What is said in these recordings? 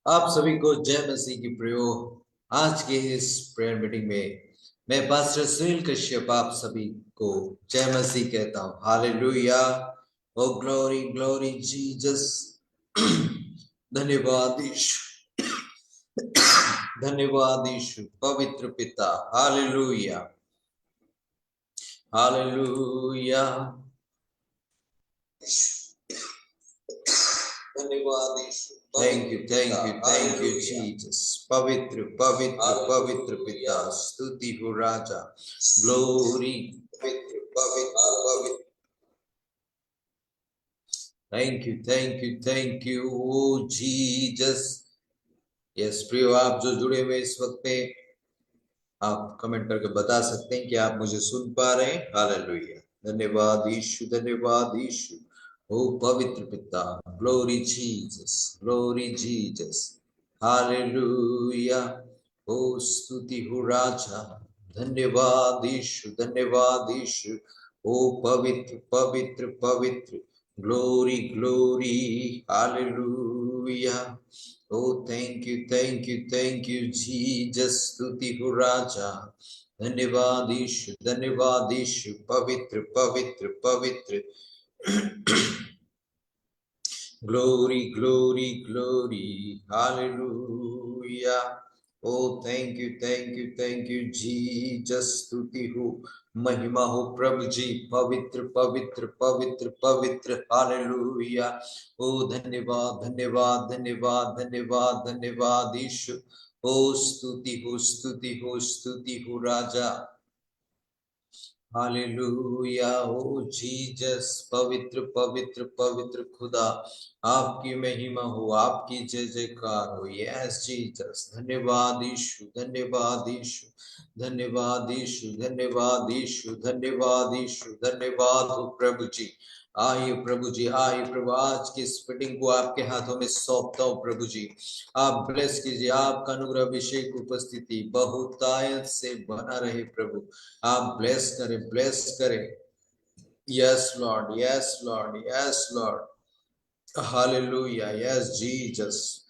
आप सभी को जय मसीह की प्रयोग। आज के इस प्रेयर मीटिंग में मैं पास्टर सुनील कश्यप आप सभी को जय मसीह कहता हूँ। हालेलुया, ओ ग्लोरी ग्लोरी जीसस। धन्यवाद यीशु, धन्यवाद यीशु पवित्र पिता। हालेलुया, हालेलुया, धन्यवाद यीशु। Thank you Jesus. पवित्र पवित्र पवित्र पिता, स्तुति हो राजा। ग्लोरी, पवित्र पवित्र पवित्र। Thank you oh Jesus. Yes प्रियो, आप जो जुड़े हुए इस वक्त पे, आप कमेंट करके बता सकते हैं कि आप मुझे सुन पा रहे हैं। हालेलुया, धन्यवाद यीशु, धन्यवाद यीशु। ओ पवित्र पिता, glory Jesus, glory Jesus. Hallelujah, ओ स्तुति हो राजा। धन्यवाद यीशु, धन्यवाद यीशु। ओ पवित्र पवित्र पवित्र, glory glory. Hallelujah, Oh, thank you, Jesus. स्तुति हो राजा। धन्यवाद यीशु, धन्यवाद यीशु। पवित्र पवित्र पवित्र। Glory, glory, glory. Hallelujah. Oh, thank you, Jesus. स्तुति हो, महिमा हो प्रभु जी। पवित्र पवित्र पवित्र पवित्र। हालेलुया। ओ धन्यवाद धन्यवाद धन्यवाद धन्यवाद धन्यवाद यीशु। ओ स्तुति हो, स्तुति हो, स्तुति हो राजा। हालेलुया, ओ जीसस। पवित्र पवित्र पवित्र खुदा, आपकी महिमा हो, आपकी जय जयकार हो। Yes Jesus. धन्यवाद यीशु, धन्यवाद यीशु, धन्यवाद यीशु, धन्यवाद यीशु, धन्यवाद यीशु, धन्यवाद हो प्रभु जी। आइए प्रभु जी, आइए प्रभु। आज की इस मीटिंग को आपके हाथों में सौंपता हूँ प्रभु जी। आप ब्लेस कीजिए। आपका अनुग्रह अभिषेक उपस्थिति बहुतायत से बना रहे प्रभु। आप ब्लेस करें, ब्लेस करें। Yes Lord, yes Lord, yes Lord. Hallelujah, yes Jesus.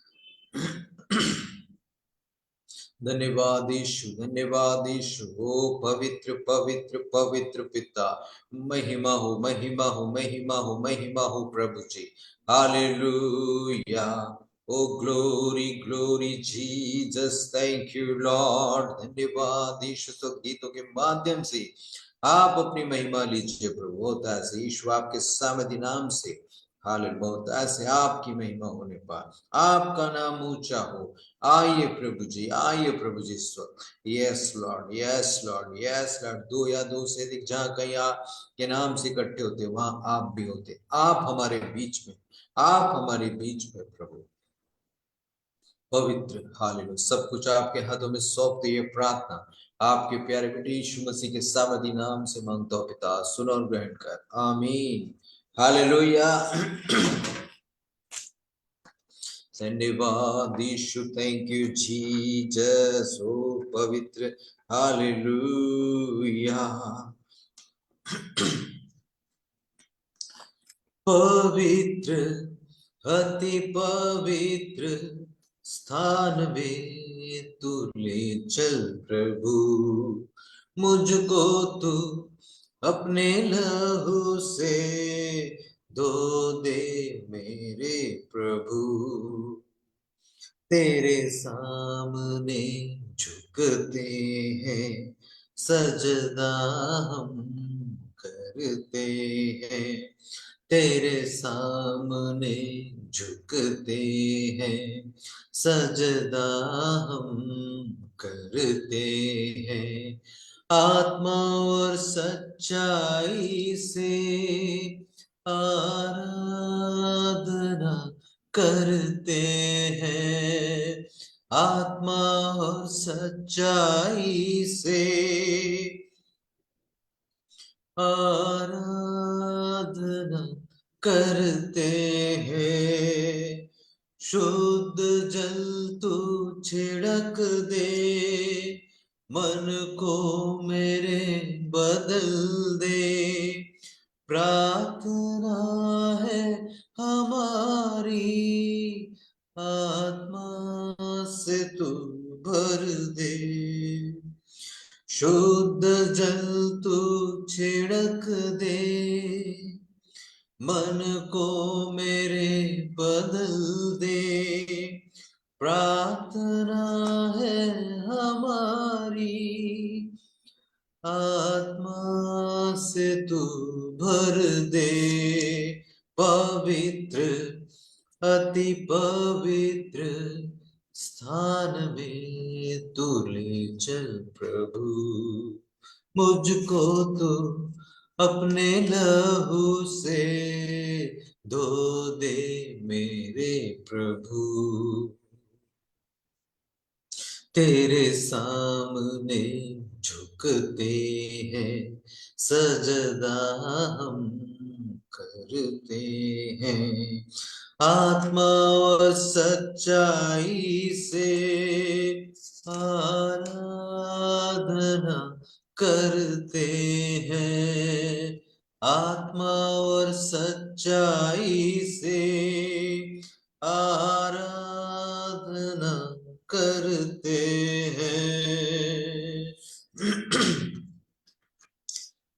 धन्यवाद यीशु, धन्यवाद यीशु। ओ पवित्र पवित्र पवित्र पिता, महिमा हो, महिमा हो, महिमा हो, महिमा हो प्रभु जी। हालेलुया, ओ glory glory Jesus. Thank you Lord. धन्यवाद यीशु। तो गीतों के माध्यम से आप अपनी महिमा लीजिए प्रभु। होता है यीशु आपके सामर्थी नाम से। हालेलुया, ऐसे आपकी महिमा होने पर आपका नाम ऊंचा हो। आइए प्रभु जी, आइए प्रभु जी इस वक्त। Yes Lord, yes Lord, yes Lord. दो या दो से अधिक जहां कहीं आपके नाम से इकट्ठे होते, वहां आप भी होते। आप हमारे बीच में, आप हमारे बीच में प्रभु। पवित्र, हालेलुया। सब कुछ आपके हाथों में सौंपते ये प्रार्थना आपके प्यारे बेटे यीशु मसीह के सामर्थी नाम से मांगता हूं पिता, सुन और ग्रहण कर। आमीन। हालेलुया। धन्यवाद यीशु। Thank you Jesus. ओ पवित्र, हालेलुया। पवित्र, अति पवित्र स्थान में तू ले चल प्रभु। मुझको तू अपने लहू से धो दे मेरे प्रभु। तेरे सामने झुकते हैं, सजदा हम करते हैं। तेरे सामने झुकते हैं, सजदा हम करते हैं। आत्मा और सच्चाई से आराधना करते हैं। आत्मा और सच्चाई से आराधना करते हैं। शुद्ध जल तू छिड़क दे, मन को मेरे बदल दे। प्रार्थना है हमारी, आत्मा शुद्ध जल तू छिड़क दे, मन को मेरे बदल दे। प्रार्थना है हमारी, आत्मा से तू भर दे। पवित्र अति पवित्र स्थान में तू ले चल प्रभु, मुझको तो अपने लहू से धो दे मेरे प्रभु। तेरे सामने झुकते हैं, सजदा हम करते हैं। आत्मा और सच्चाई से आराधना करते हैं। आत्मा और सच्चाई से आराधना करते हैं।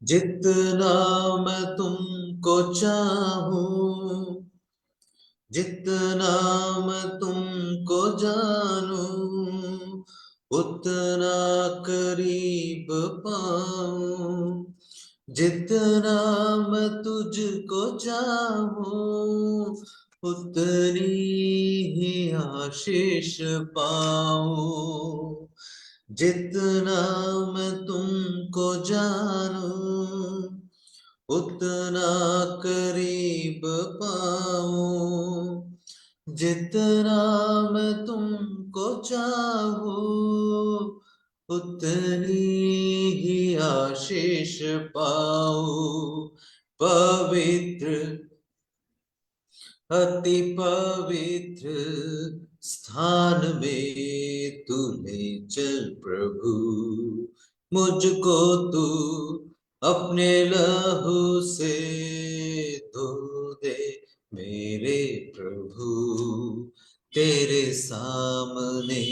जितना मैं तुमको चाहूं, जितना मैं तुमको जानूं, उतना करीब पाऊं। जितना मैं तुझको चाहूं, उतनी ही आशीष पाऊं। जितना मैं तुमको जानूं, उतना करीब पाऊं। जितना मैं तुमको चाहूं, उतनी ही आशीष पाऊं। पवित्र अति पवित्र स्थान में तू ले चल प्रभु, मुझको तू अपने लहू से धो दे मेरे प्रभु। तेरे सामने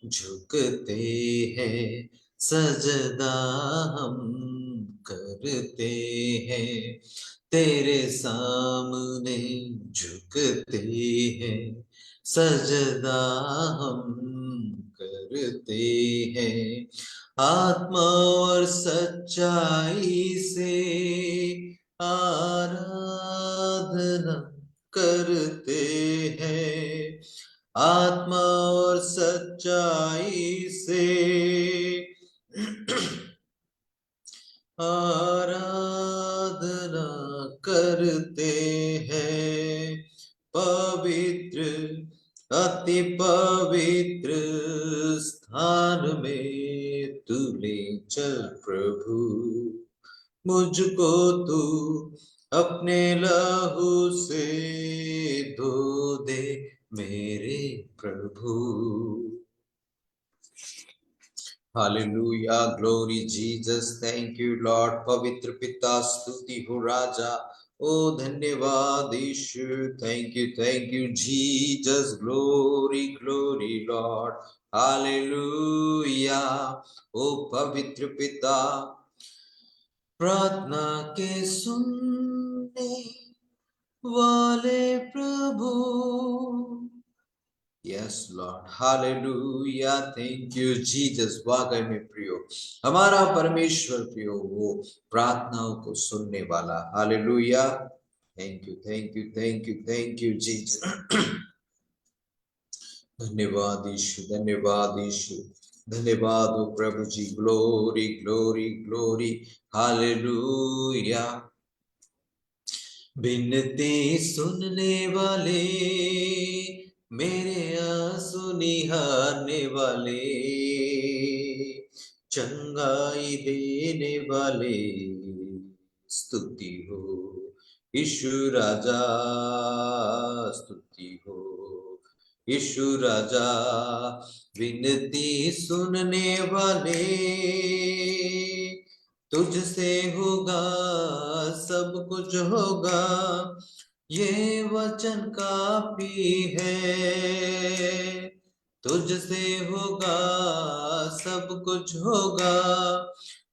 झुकते हैं, सजदा हम करते हैं। तेरे सामने झुकते हैं, सजदा हम करते हैं। आत्मा और सच्चाई से आराधना करते हैं। आत्मा और सच्चाई से आराधना करते हैं। पवित्र अति पवित्र स्थान में तू ले चल प्रभु, मुझको तू अपने लहू से धो दे मेरे प्रभु। Hallelujah, glory Jesus, thank you Lord. पवित्र पिता स्तुति हो राजा, ओ धन्यवाद यीशु, thank you Jesus, glory glory Lord, Hallelujah। ओ पवित्र पिता, प्रार्थना के सुनने वाले प्रभु, Yes Lord, Hallelujah, thank you Jesus। वाकई में प्रियो, हमारा परमेश्वर प्रियो वो प्रार्थनाओं को सुनने वाला। Hallelujah, thank you Jesus। धन्यवाद यीशु, धन्यवाद यीशु, धन्यवाद ओ प्रभु ji. Glory glory glory, hallelujah. बिनती सुनने वाले, मेरे आंसू निहारने वाले, चंगाई देने वाले, स्तुति हो यीशु राजा, स्तुति हो यीशु राजा। विनती सुनने वाले, तुझसे होगा सब कुछ होगा, ये वचन काफी है। तुझसे होगा सब कुछ होगा,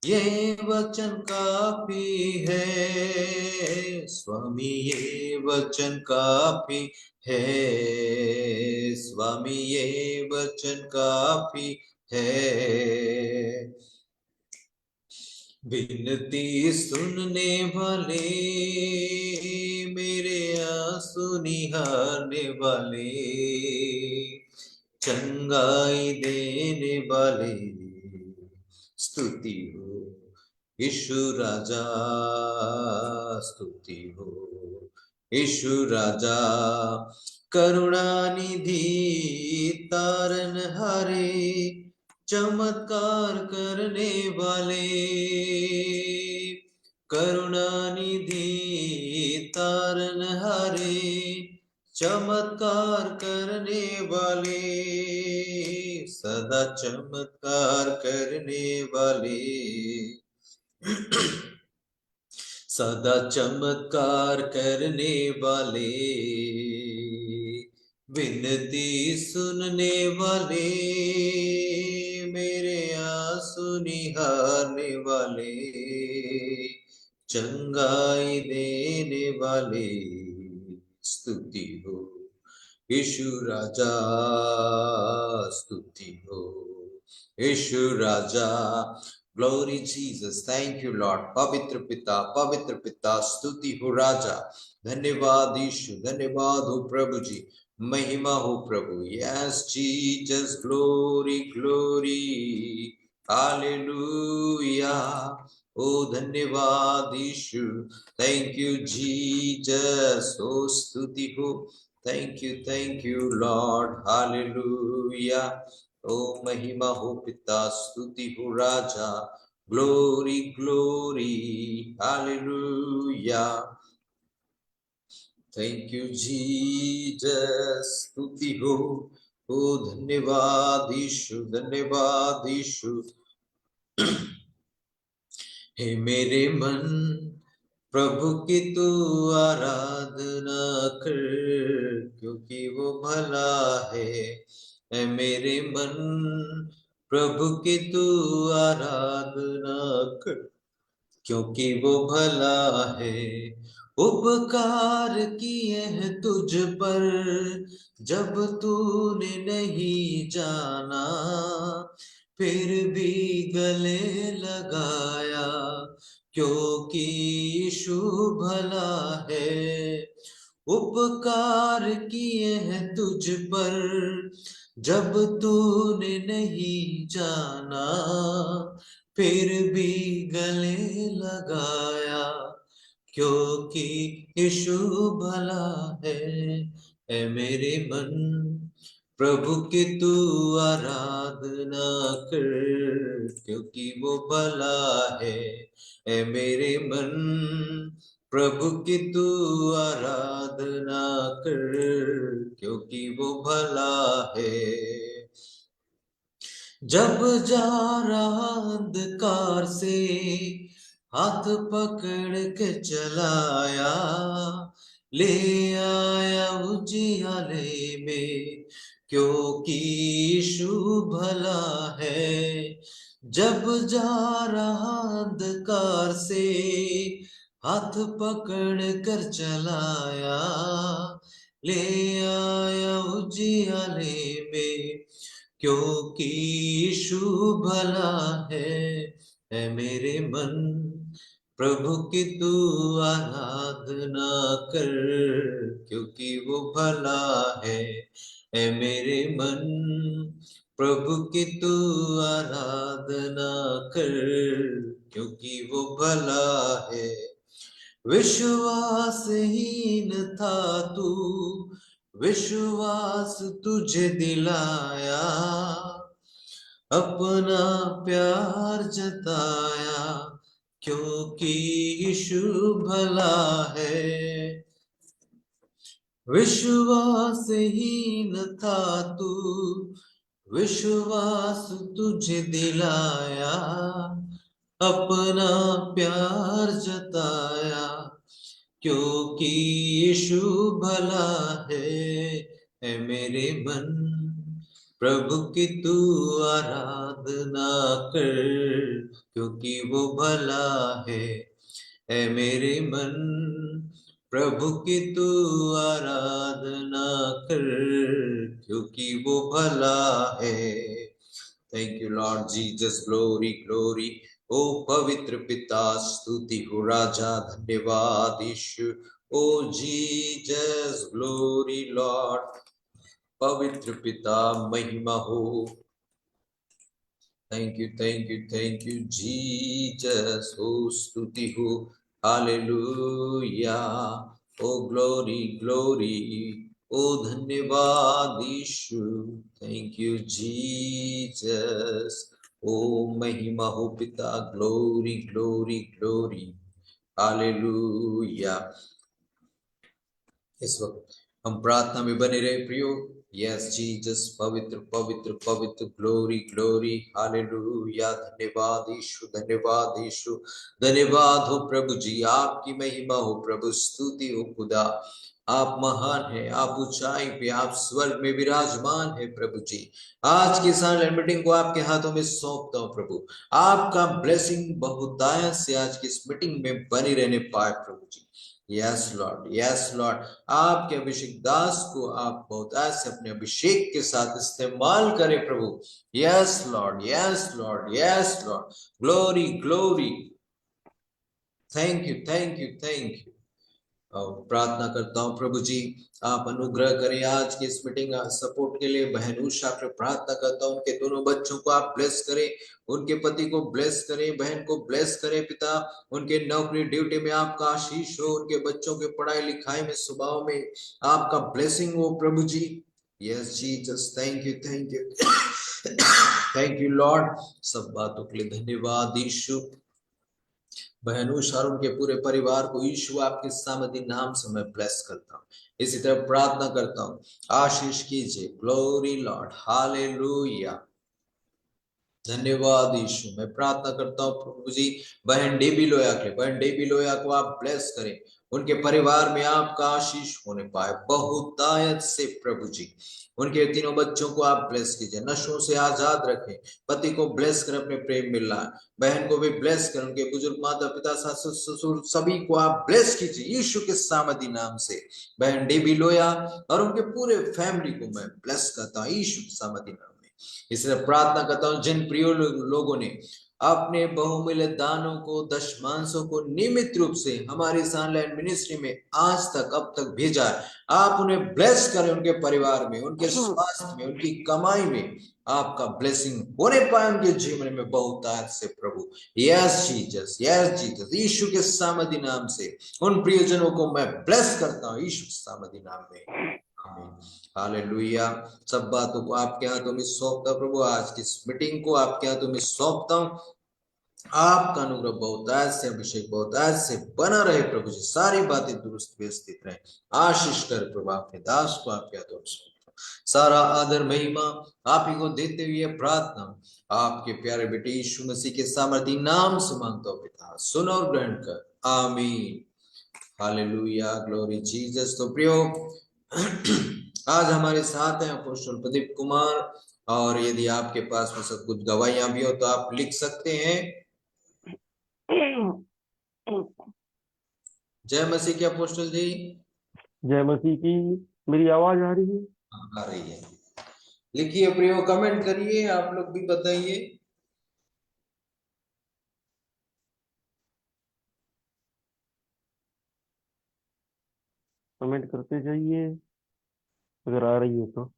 ये वचन काफी है स्वामी, ये वचन काफी है स्वामी, ये वचन काफी है। विनती सुनने वाले, मेरे आंसू निहारने वाले, चंगाई देने वाले, स्तुति हो यीशु राजा, स्तुति हो यीशु राजा। करुणा निधि तारन हारे, चमत्कार करने वाले, करुणा निधि तारन हारे, चमत्कार करने वाले, सदा चमत्कार करने वाले, सदा चमत्कार करने वाले, विनती सुनने वाले, मेरे आंसू निहारने वाले, चंगाई देने वाले, स्तुति हो यीशु राजा, स्तुति हो यीशु राजा। Glory Jesus, thank you Lord. पवित्र पिता स्तुति हो राजा, धन्यवाद यीशु, धन्यवाद हो प्रभु जी, महिमा हो प्रभु। Yes Jesus, glory glory, hallelujah. ओ धन्यवाद यीशु, थैंक यू जीसस, ओ स्तुति हो, thank you लॉर्ड, हालेलुया। ओ महिमा हो पिता, स्तुति हो राजा, glory glory, hallelujah. Thank you Jesus, स्तुति हो, ओ धन्यवाद यीशु, धन्यवाद यीशु। हे मेरे मन प्रभु की तू आराधना कर, क्योंकि वो भला है। ऐ मेरे मन प्रभु की तू आराधना कर, क्योंकि वो भला है। उपकार किए हैं तुझ पर जब तूने नहीं जाना, फिर भी गले लगाया, क्योंकि यीशु भला है। उपकार किए हैं तुझ पर जब तूने नहीं जाना, फिर भी गले लगाया, क्योंकि यीशु भला है। ऐ मेरे मन प्रभु की तू आराधना कर, क्योंकि वो भला है। ऐ मेरे मन प्रभु की तू आराधना कर, क्योंकि वो भला है। जब जा रहा अंधकार से हाथ पकड़ के चलाया, ले आया उजियाले में, क्योंकि यीशु भला है। जब जा रहा अंधकार से हाथ पकड़ कर चलाया, ले आया उजियाले में, क्योंकि यीशु भला है। ऐ मेरे मन प्रभु की तू आराधना कर, क्योंकि वो भला है। ऐ मेरे मन प्रभु की तू आराधना कर, क्योंकि वो भला है। विश्वासहीन था तू, विश्वास तुझे दिलाया, अपना प्यार जताया, क्योंकि यीशु भला है। विश्वासहीन था तू, विश्वास तुझे दिलाया, अपना प्यार जताया, क्योंकि यीशु भला है। ऐ मेरे मन प्रभु की तू आराधना कर, क्योंकि वो भला है। ऐ मेरे मन, प्रभु की तू आराधना कर, क्योंकि वो भला है। Thank you Lord Jesus, glory glory. ओ पवित्र पिता, स्तुति हो राजा, धन्यवाद यीशु। ओ जीसस, ग्लोरी लॉर्ड। पवित्र पिता, महिमा हो। Thank you thank you thank you Jesus. ओ स्तुति हो, हालेलुया। ओ ग्लोरी ग्लोरी। ओ धन्यवाद यीशु। Thank you Jesus. ओ महिमा हो पिता, ग्लोरी ग्लोरी ग्लोरी, हालेलुया। इस वक्त हम प्रार्थना में बने रहे प्रियो। यस जीसस, पवित्र पवित्र पवित्र, ग्लोरी ग्लोरी, हालेलुया। धन्यवाद यीशु, धन्यवाद यीशु। धन्यवाद हो प्रभु जी, आपकी महिमा हो प्रभु, स्तुति हो खुदा। आप महान है, आप ऊंचाई पे, आप स्वर्ग में विराजमान है प्रभु जी। आज की साइलेंट मीटिंग को आपके हाथों में सौंपता हूं प्रभु। आपका ब्लेसिंग बहुतायत से आज की इस मीटिंग में बनी रहने पाए प्रभु ji. Yes Lord, yes Lord. आपके अभिषेक दास को आप बहुतायत से अपने अभिषेक के साथ इस्तेमाल करें प्रभु। Yes Lord, yes Lord, yes Lord. Glory glory. Thank you thank you thank you. और प्रार्थना करता हूँ प्रभु जी, आप अनुग्रह करें आज की इस मीटिंग सपोर्ट के लिए। बहन उषा पर प्रार्थना करता हूँ, उनके दोनों बच्चों को आप ब्लेस करें, उनके पति को ब्लेस करें, बहन को ब्लेस करें पिता। उनके नौकरी ड्यूटी में आपका आशीष हो, उनके बच्चों के पढ़ाई लिखाई में, स्वभाव में आपका ब्लेसिंग हो प्रभु ji. Yes Jesus, thank you thank you thank you Lord. सब बातों के लिए धन्यवाद यीशु। बहनों शारून के पूरे परिवार को यीशु आपके सामर्थी नाम से मैं ब्लेस करता हूँ। इसी तरह प्रार्थना करता हूँ, आशीष कीजिए। Glory Lord, hallelujah. धन्यवाद यीशु। मैं प्रार्थना करता हूँ प्रभु जी, बहन डेबी लोया के, बहन डेबी लोया को आप ब्लेस करें, उनके परिवार में आपका आशीष होने पाए बहुतायत से प्रभु जी। उनके तीनों बच्चों को आप ब्लेस कीजिए, नशों से आजाद रखें, पति को ब्लेस कर अपने प्रेम मिलना है, बहन को भी ब्लेस कर, उनके बुजुर्ग माता पिता सासु ससुर सभी को आप ब्लेस कीजिए यीशु के सामर्थी नाम से। बहन डेबी लोया और उनके पूरे फैमिली को मैं ब्लेस करता हूँ यीशु के सामर्थी नाम में। इसलिए प्रार्थना करता हूँ, जिन प्रिय लोगों ने अपने बहुमूल्य दानों को, दशमांशों को नियमित रूप से हमारी सनलाइट मिनिस्ट्री में आज तक अब तक भेजा है, आप उन्हें ब्लेस करें, उनके परिवार में, उनके स्वास्थ्य में, उनकी कमाई में आपका ब्लेसिंग होने पाए उनके जीवन में बहुतायत से प्रभु। यस जीसस, यस जीसस, यीशु के सामर्थी नाम से उन प्रियजनों को मैं ब्लेस करता हूँ यीशु के सामर्थी नाम में। हालेलुया। सब बातों को आपके हाथों में सौंपता प्रभु, आज की इस मीटिंग को आपके हाथों में सौंपता हूँ। आपका अनुग्रह बहुतायत से, अभिषेक बहुतायत से बना रहे प्रभु जी, सारी बातें दुरुस्त व्यवस्थित रहे। आशीष कर प्रभु, आपके दास को आपके हाथों में सौंपता हूं। सारा आदर महिमा आप ही को देते हुए प्रार्थना आपके प्यारे बेटे यीशु मसीह के सामर्थी नाम से मांगता हूं पिता, सुन और ग्रहण कर, आमीन। Hallelujah, glory Jesus. तो प्रियो, आज हमारे साथ हैं अपोस्टल प्रदीप कुमार, और यदि आपके पास में सब कुछ गवाहियां भी हो तो आप लिख सकते हैं। जय मसीह के अपोस्टल जी। जय मसीह की। मेरी आवाज आ रही है? आ रही है। लिखिए प्रियो, कमेंट करिए, आप लोग भी बताइए। कमेंट करते जाइए अगर आ रही है तो।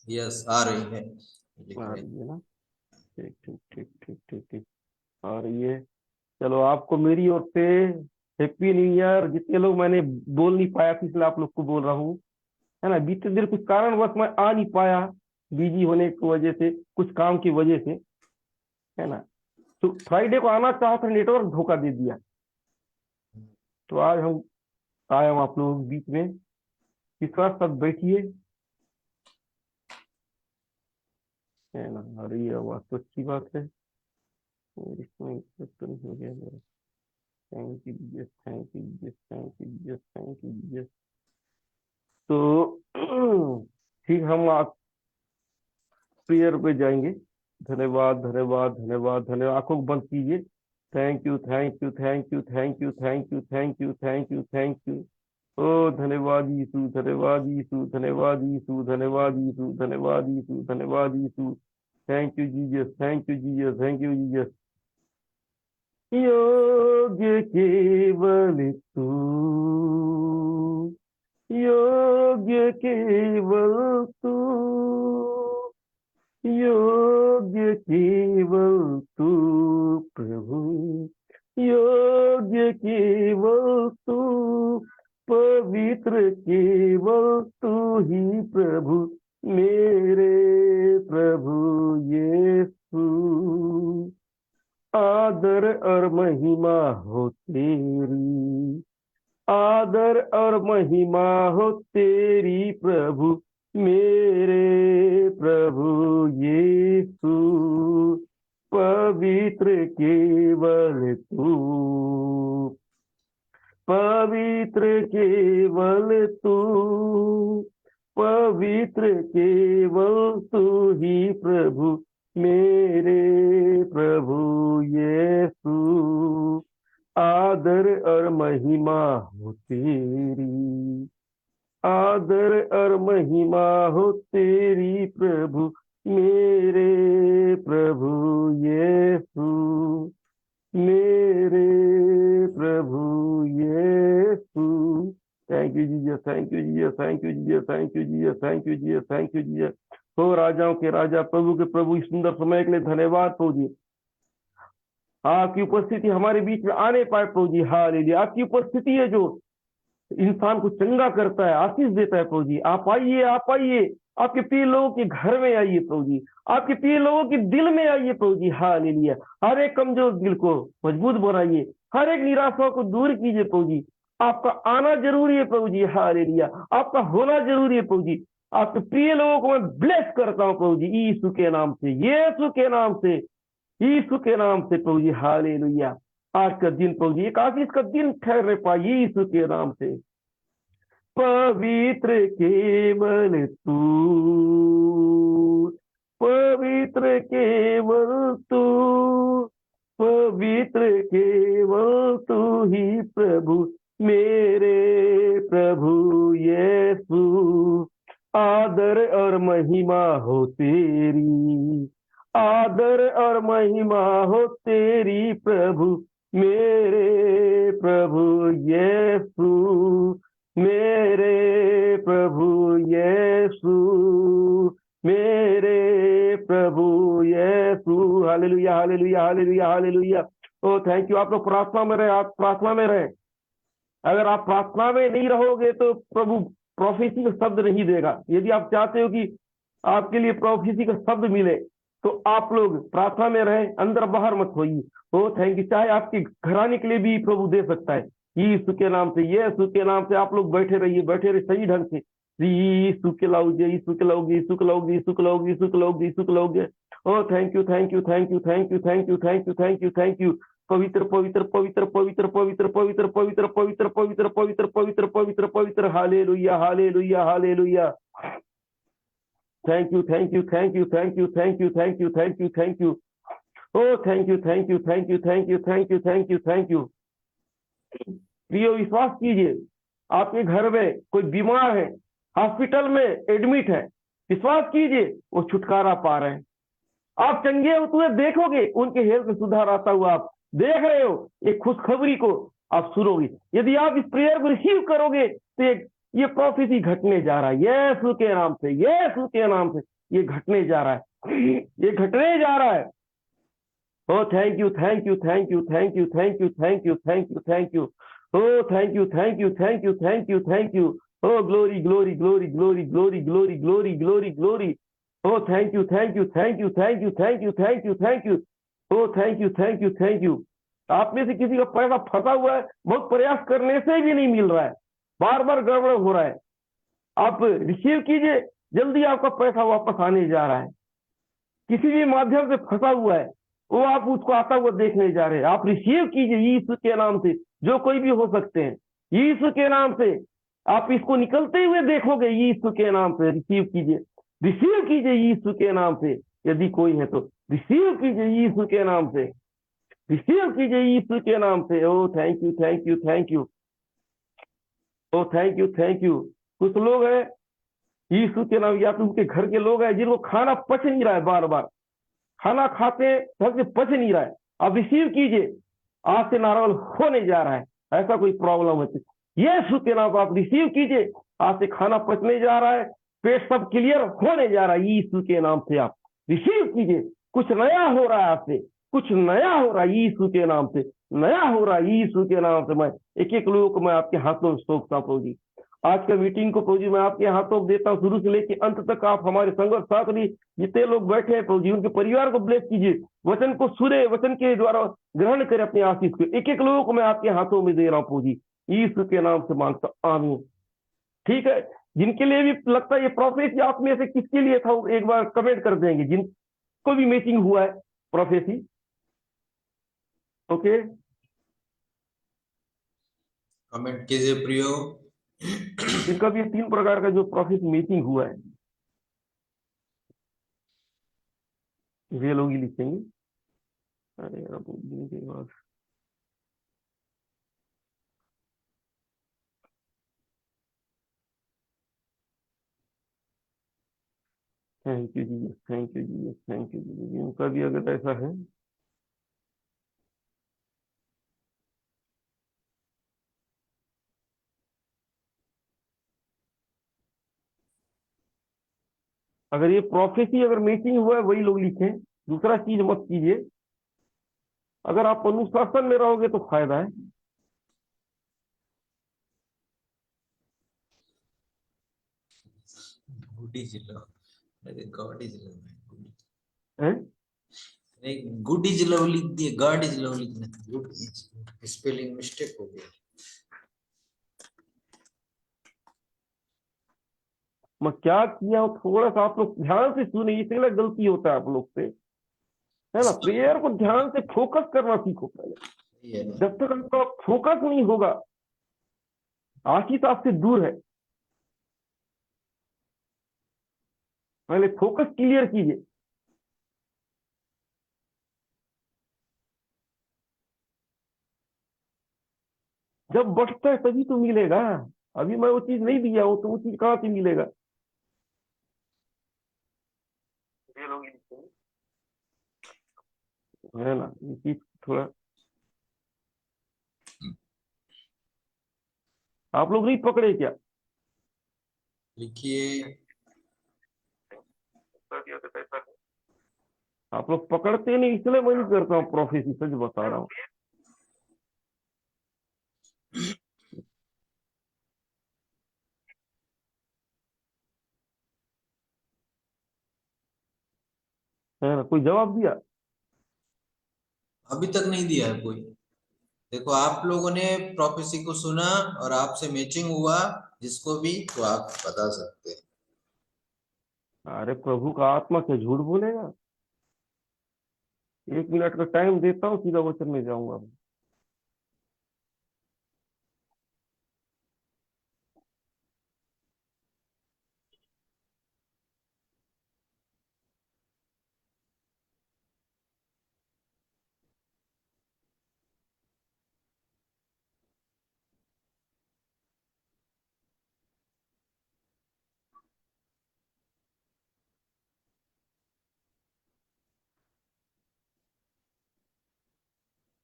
यस, आ रही है, लिख आ रहे हैं। रही है ना? ठीक ठीक ठीक ठीक ठीक ठीक, आ रही है। चलो, आपको मेरी ओर से हैप्पी न्यू ईयर। जितने लोग मैंने बोल नहीं पाया था इसलिए आप लोग को बोल रहा हूँ, है ना। बीते दिन कुछ कारणवश मैं आ नहीं पाया, बिजी होने की वजह से, कुछ काम की वजह से, है ना। तो फ्राइडे को आना चाहा था, नेटवर्क धोखा दे दिया। तो आज हम आए हम आप लोगों के बीच में। विश्वास सब बैठिए। है ना, आ रही है आवाज तो अच्छी बात है। और इसमें तो नहीं हो गया मेरा। Thank you Jesus, thank you Jesus, thank you Jesus, thank you Jesus. तो ठीक, हम आप प्रेयर पे जाएंगे। धन्यवाद धन्यवाद धन्यवाद धन्यवाद। आंखों को बंद कीजिए। Thank you thank you thank you thank you thank you thank you thank you thank you. ओ धन्यवाद यीशु, धन्यवाद यीशु, धन्यवाद यीशु, धन्यवाद यीशु, धन्यवाद यीशु, धन्यवाद Yeshu. Thank you Jesus, thank you Jesus, thank you Jesus. योग्य केवल तू, योग्य केवल तू, योग्य केवल तू प्रभु, योग्य केवल तू, पवित्र केवल तू ही प्रभु, मेरे प्रभु यीशु। आदर और महिमा हो तेरी, आदर और महिमा हो तेरी प्रभु, मेरे प्रभु यीशु। पवित्र केवल तू, पवित्र केवल तू, पवित्र केवल तू ही प्रभु, मेरे प्रभु यीशु। आदर और महिमा हो तेरी, आदर और महिमा हो तेरी प्रभु, मेरे प्रभु यीशु, मेरे प्रभु Yeshu. Thank you Jesus, thank you Jesus, thank you Jesus, thank you Jesus, thank you Jesus, thank you Jesus. हो राजाओं के राजा, प्रभु के प्रभु, इस सुंदर समय के लिए धन्यवाद प्रभु जी। आपकी उपस्थिति हमारे बीच में आने पाए प्रभु जी, हालेलुया। आपकी उपस्थिति है जो इंसान को चंगा करता है, आशीष देता है प्रभु जी। आप आइए, आप आइए, आपके प्रिय लोगों के घर में आइए प्रभु जी, आपके प्रिय लोगों के दिल में आइए प्रभु जी, हालेलुया। हर एक कमजोर दिल को मजबूत बनाइए, हर एक निराशा को दूर कीजिए प्रभु जी। आपका आना जरूरी है प्रभु जी, हालेलुया। आपका होना जरूरी है प्रभु जी। आपके प्रिय लोगों को मैं ब्लेस करता हूँ प्रभु जी, यीशु के नाम से, यीशु के नाम से, यीशु के नाम से प्रभु जी, हालेलुया। आज का दिन प्रभु जी एक आशीष का दिन ठहरने पाए यीशु के नाम से। पवित्र केवल तू, पवित्र केवल तू, पवित्र केवल तू ही प्रभु, मेरे प्रभु यीशु। आदर और महिमा हो तेरी, आदर और महिमा हो तेरी प्रभु, मेरे प्रभु यीशु, मेरे प्रभु यीशु, मेरे प्रभु Yeshu. Hallelujah hallelujah hallelujah hallelujah. ओ थैंक यू। आप लोग प्रार्थना में रहे, आप प्रार्थना में रहे। अगर आप प्रार्थना में नहीं रहोगे तो प्रभु प्रोफेसी का शब्द नहीं देगा। यदि आप चाहते हो कि आपके लिए प्रोफेसी का शब्द मिले तो आप लोग प्रार्थना में रहे, अंदर बाहर मत होइए। ओ थैंक यू। चाहे आपके घराने के लिए भी प्रभु दे सकता है, यीशु के नाम से, यीशु के नाम से। आप लोग बैठे रहिए, बैठे रहिए सही ढंग से। यीशु के लाओगे, यीशु के लाओगे, यीशु के लाओगे, यीशु के लाओगे, यीशु के लाओगे, यीशु के लाओगे। ओ thank you thank you thank you thank you thank you thank you thank you thank you. पवित्र पवित्र पवित्र पवित्र पवित्र पवित्र पवित्र पवित्र पवित्र पवित्र पवित्र पवित्र पवित्र। Hallelujah hallelujah hallelujah. Thank you thank you thank you thank you thank you thank you thank you thank you. O thank you thank you thank you thank you thank you thank you thank you. प्रियो विश्वास कीजिए, आपके घर में कोई बीमार है, hospital में एडमिट है, विश्वास कीजिए वो छुटकारा पा रहे हैं। आप चंगे होते हुए देखोगे, उनके हेल्थ में सुधार आता हुआ आप देख रहे हो। एक खुशखबरी को आप सुनोगे। यदि आप इस प्रेयर को रिसीव करोगे तो ये प्रोफेसी घटने जा रहा है यीशु के नाम से, यीशु के नाम से ये घटने जा रहा है, ये घटने जा रहा है। Oh, thank you, thank you, thank you, thank you, thank you, thank you, thank you, thank you. Oh, thank you, thank you, thank you, thank you, thank you. Oh, glory, glory, glory, glory, glory, glory, glory, glory, glory. Oh, thank you, thank you, thank you, thank you, thank you, thank you, thank you. Oh, thank you, thank you, thank you. आप में से किसी का पैसा फंसा हुआ है, बहुत प्रयास करने से भी नहीं मिल रहा है, बार बार गड़बड़ हो रहा है। आप रिसीव कीजिए, जल्दी आपका पैसा वापस आने जा रहा है। किसी भी माध्यम से फंसा हुआ है, वो आप उसको आता हुआ देखने जा रहे हैं। आप रिसीव कीजिए यीशु के नाम से, जो कोई भी हो सकते हैं, यीशु के नाम से आप इसको निकलते हुए देखोगे। यीशु के नाम से रिसीव कीजिए यीशु के नाम से। यदि कोई है तो रिसीव कीजिए यीशु के नाम से, रिसीव कीजिए यीशु के नाम से। ओ thank you, thank you, thank you, O thank you, thank you. कुछ लोग हैं यीशु के नाम, या तो उनके घर के लोग हैं जिनको खाना पच नहीं रहा है, बार बार खाना खाते हैं ढंग से पच नहीं रहा है। आप रिसीव कीजिए, आज से नॉर्मल होने जा रहा है। ऐसा कोई प्रॉब्लम है तो यीशु के नाम आप रिसीव कीजिए, आज से खाना पचने जा रहा है, पेट सब क्लियर होने जा रहा है। यीशु के नाम से आप रिसीव कीजिए, कुछ नया हो रहा है आपसे, कुछ नया हो रहा है यीशु के नाम से, नया हो रहा है यीशु के नाम से। मैं एक एक लोगों को मैं आपके हाथों में सौंपता हूं प्रभु जी। आज का मीटिंग को प्रभु जी मैं आपके हाथों में देता हूँ, शुरू से लेकर अंत तक आप हमारे संग और साथ रही। जितने लोग बैठे हैं प्रभु जी, उनके परिवार को ब्लेस कीजिए, वचन को सुने, वचन के द्वारा ग्रहण करें अपनी आशीष को। एक एक लोगों को मैं आपके हाथों में दे रहा हूँ प्रभु जी, यीशु के नाम से मांगता हूं, आमीन। ठीक है, जिनके लिए भी लगता है ये प्रोफेसी आप में से किसके लिए था, वो एक बार कमेंट कर देंगे, जिनको भी मैचिंग हुआ है प्रोफेसी। ओके, कमेंट कीजिए प्रियो। जिनका भी ये 3 प्रकार का जो प्रोफेसी मैचिंग हुआ है, वे लोग ही लिखेंगे। अरे यार, बहुत दिन के बाद। थैंक यू जी, थैंक यू जी, थैंक यू जी। उनका भी अगर ऐसा है, अगर ये प्रोफेसी अगर मैचिंग हुआ है वही लोग लिखें। दूसरा चीज मत कीजिए, अगर आप अनुशासन में रहोगे तो फायदा है। गुड इज लव, अरे गॉड इज लव। हैं? नहीं, गुड इज लव लिख दिए, गॉड इज लव लिखना था, गुड इज, स्पेलिंग मिस्टेक हो गया। मैं क्या किया हूं, थोड़ा सा आप लोग ध्यान से सुने, इसलिए गलती होता है आप लोग से, है ना। प्रेयर को ध्यान से फोकस करना सीखो पहले। ये है ना। जब तक आपका फोकस नहीं होगा, आशीष आपसे दूर है। पहले फोकस क्लियर कीजिए। जब बढ़ता है तभी तो मिलेगा। अभी मैं वो चीज नहीं दिया हूं तो वो चीज कहां से मिलेगा। ये लोग है ना, ये चीज थोड़ा आप लोग नहीं पकड़े क्या। लिखिए। आप लोग पकड़ते नहीं, इसलिए मैं नहीं करता हूँ प्रोफेसी, सच बता रहा हूँ। है ना, कोई जवाब दिया। अभी तक नहीं दिया है कोई। देखो, आप लोगों ने प्रोफेसी को सुना और आपसे मैचिंग हुआ, जिसको भी, तो आप बता सकते हैं। अरे प्रभु का आत्मा क्या झूठ बोलेगा। 1 मिनट का टाइम देता हूँ, सीधा वचन में जाऊंगा।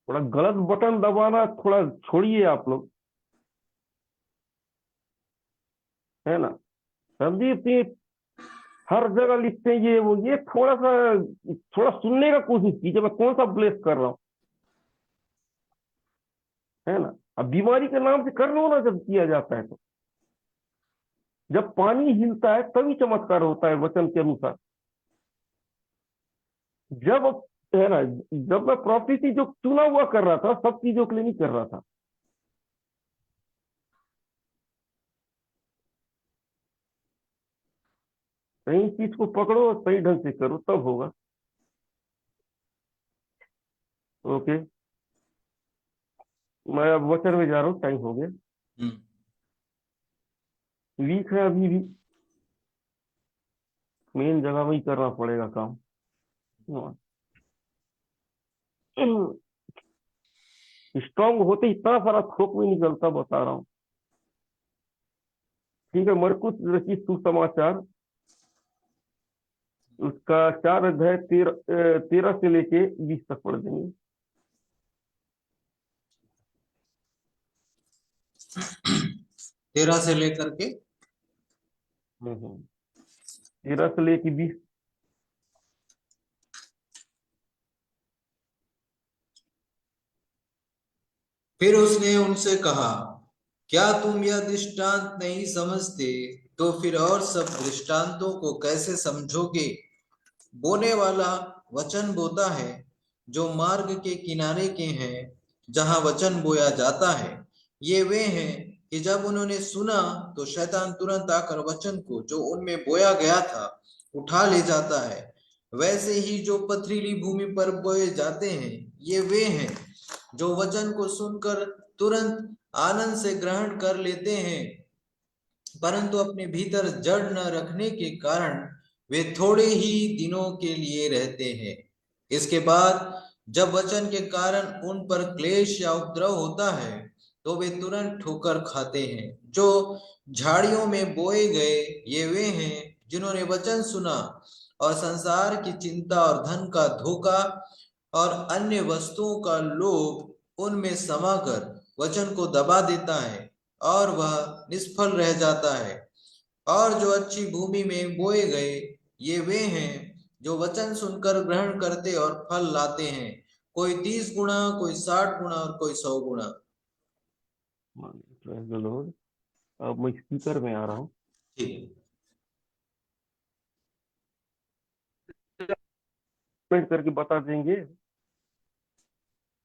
थोड़ा गलत बटन दबाना थोड़ा छोड़िए आप लोग, है ना। संदीप जी हर जगह लिखते हैं ये वो, ये थोड़ा सा थोड़ा सुनने का कोशिश कीजिए, मैं कौन सा ब्लेस कर रहा हूँ, है ना। अब बीमारी के नाम से कर लो ना, जब किया जाता है तो, जब पानी हिलता है तभी चमत्कार होता है वचन के अनुसार। जब, है ना, जब मैं प्रोफेसी जो चुना हुआ कर रहा था, सब चीजों के लिए नहीं कर रहा था। सही चीज को पकड़ो, सही ढंग से करो, तब होगा। ओके, मैं अब वचन में जा रहा हूँ, टाइम हो गया। वीक है अभी भी, मेन जगह में ही करना पड़ेगा काम। स्ट्रांग होते ही इतना सारा थोक में निकलता, बता रहा हूँ। ठीक है, मरकुस रचित सुसमाचार, उसका 4 अध्याय 13 से लेके 20 तक पढ़ देंगे। 13 से लेकर के 13 से लेके 20। फिर उसने उनसे कहा, क्या तुम यह दृष्टांत नहीं समझते? तो फिर और सब दृष्टांतों को कैसे समझोगे? बोने वाला वचन बोता है जो मार्ग के किनारे के हैं, जहां वचन बोया जाता है। ये वे हैं कि जब उन्होंने सुना तो शैतान तुरंत आकर वचन को जो उनमें बोया गया था उठा ले जाता है। वैसे ही जो पथरीली भूमि पर बोए जाते हैं, ये वे हैं जो वचन को सुनकर तुरंत आनंद से ग्रहण कर लेते हैं, परंतु अपने भीतर जड़ न रखने के कारण वे थोड़े ही दिनों के लिए रहते हैं। इसके बाद जब वचन के कारण उन पर क्लेश या उपद्रव होता है तो वे तुरंत ठोकर खाते हैं। जो झाड़ियों में बोए गए, ये वे हैं जिन्होंने वचन सुना और संसार की चिंता और धन का धोखा और अन्य वस्तुओं का लोभ उनमें समाकर वचन को दबा देता है और वह निष्फल रह जाता है। और जो अच्छी भूमि में बोए गए, ये वे हैं जो वचन सुनकर ग्रहण करते और फल लाते हैं, कोई 30 गुना, कोई 60 गुना और कोई 100 गुना। Praise the Lord। अब मैं स्पीकर में आ रहा हूँ। ठीक कमेंट करके बता देंगे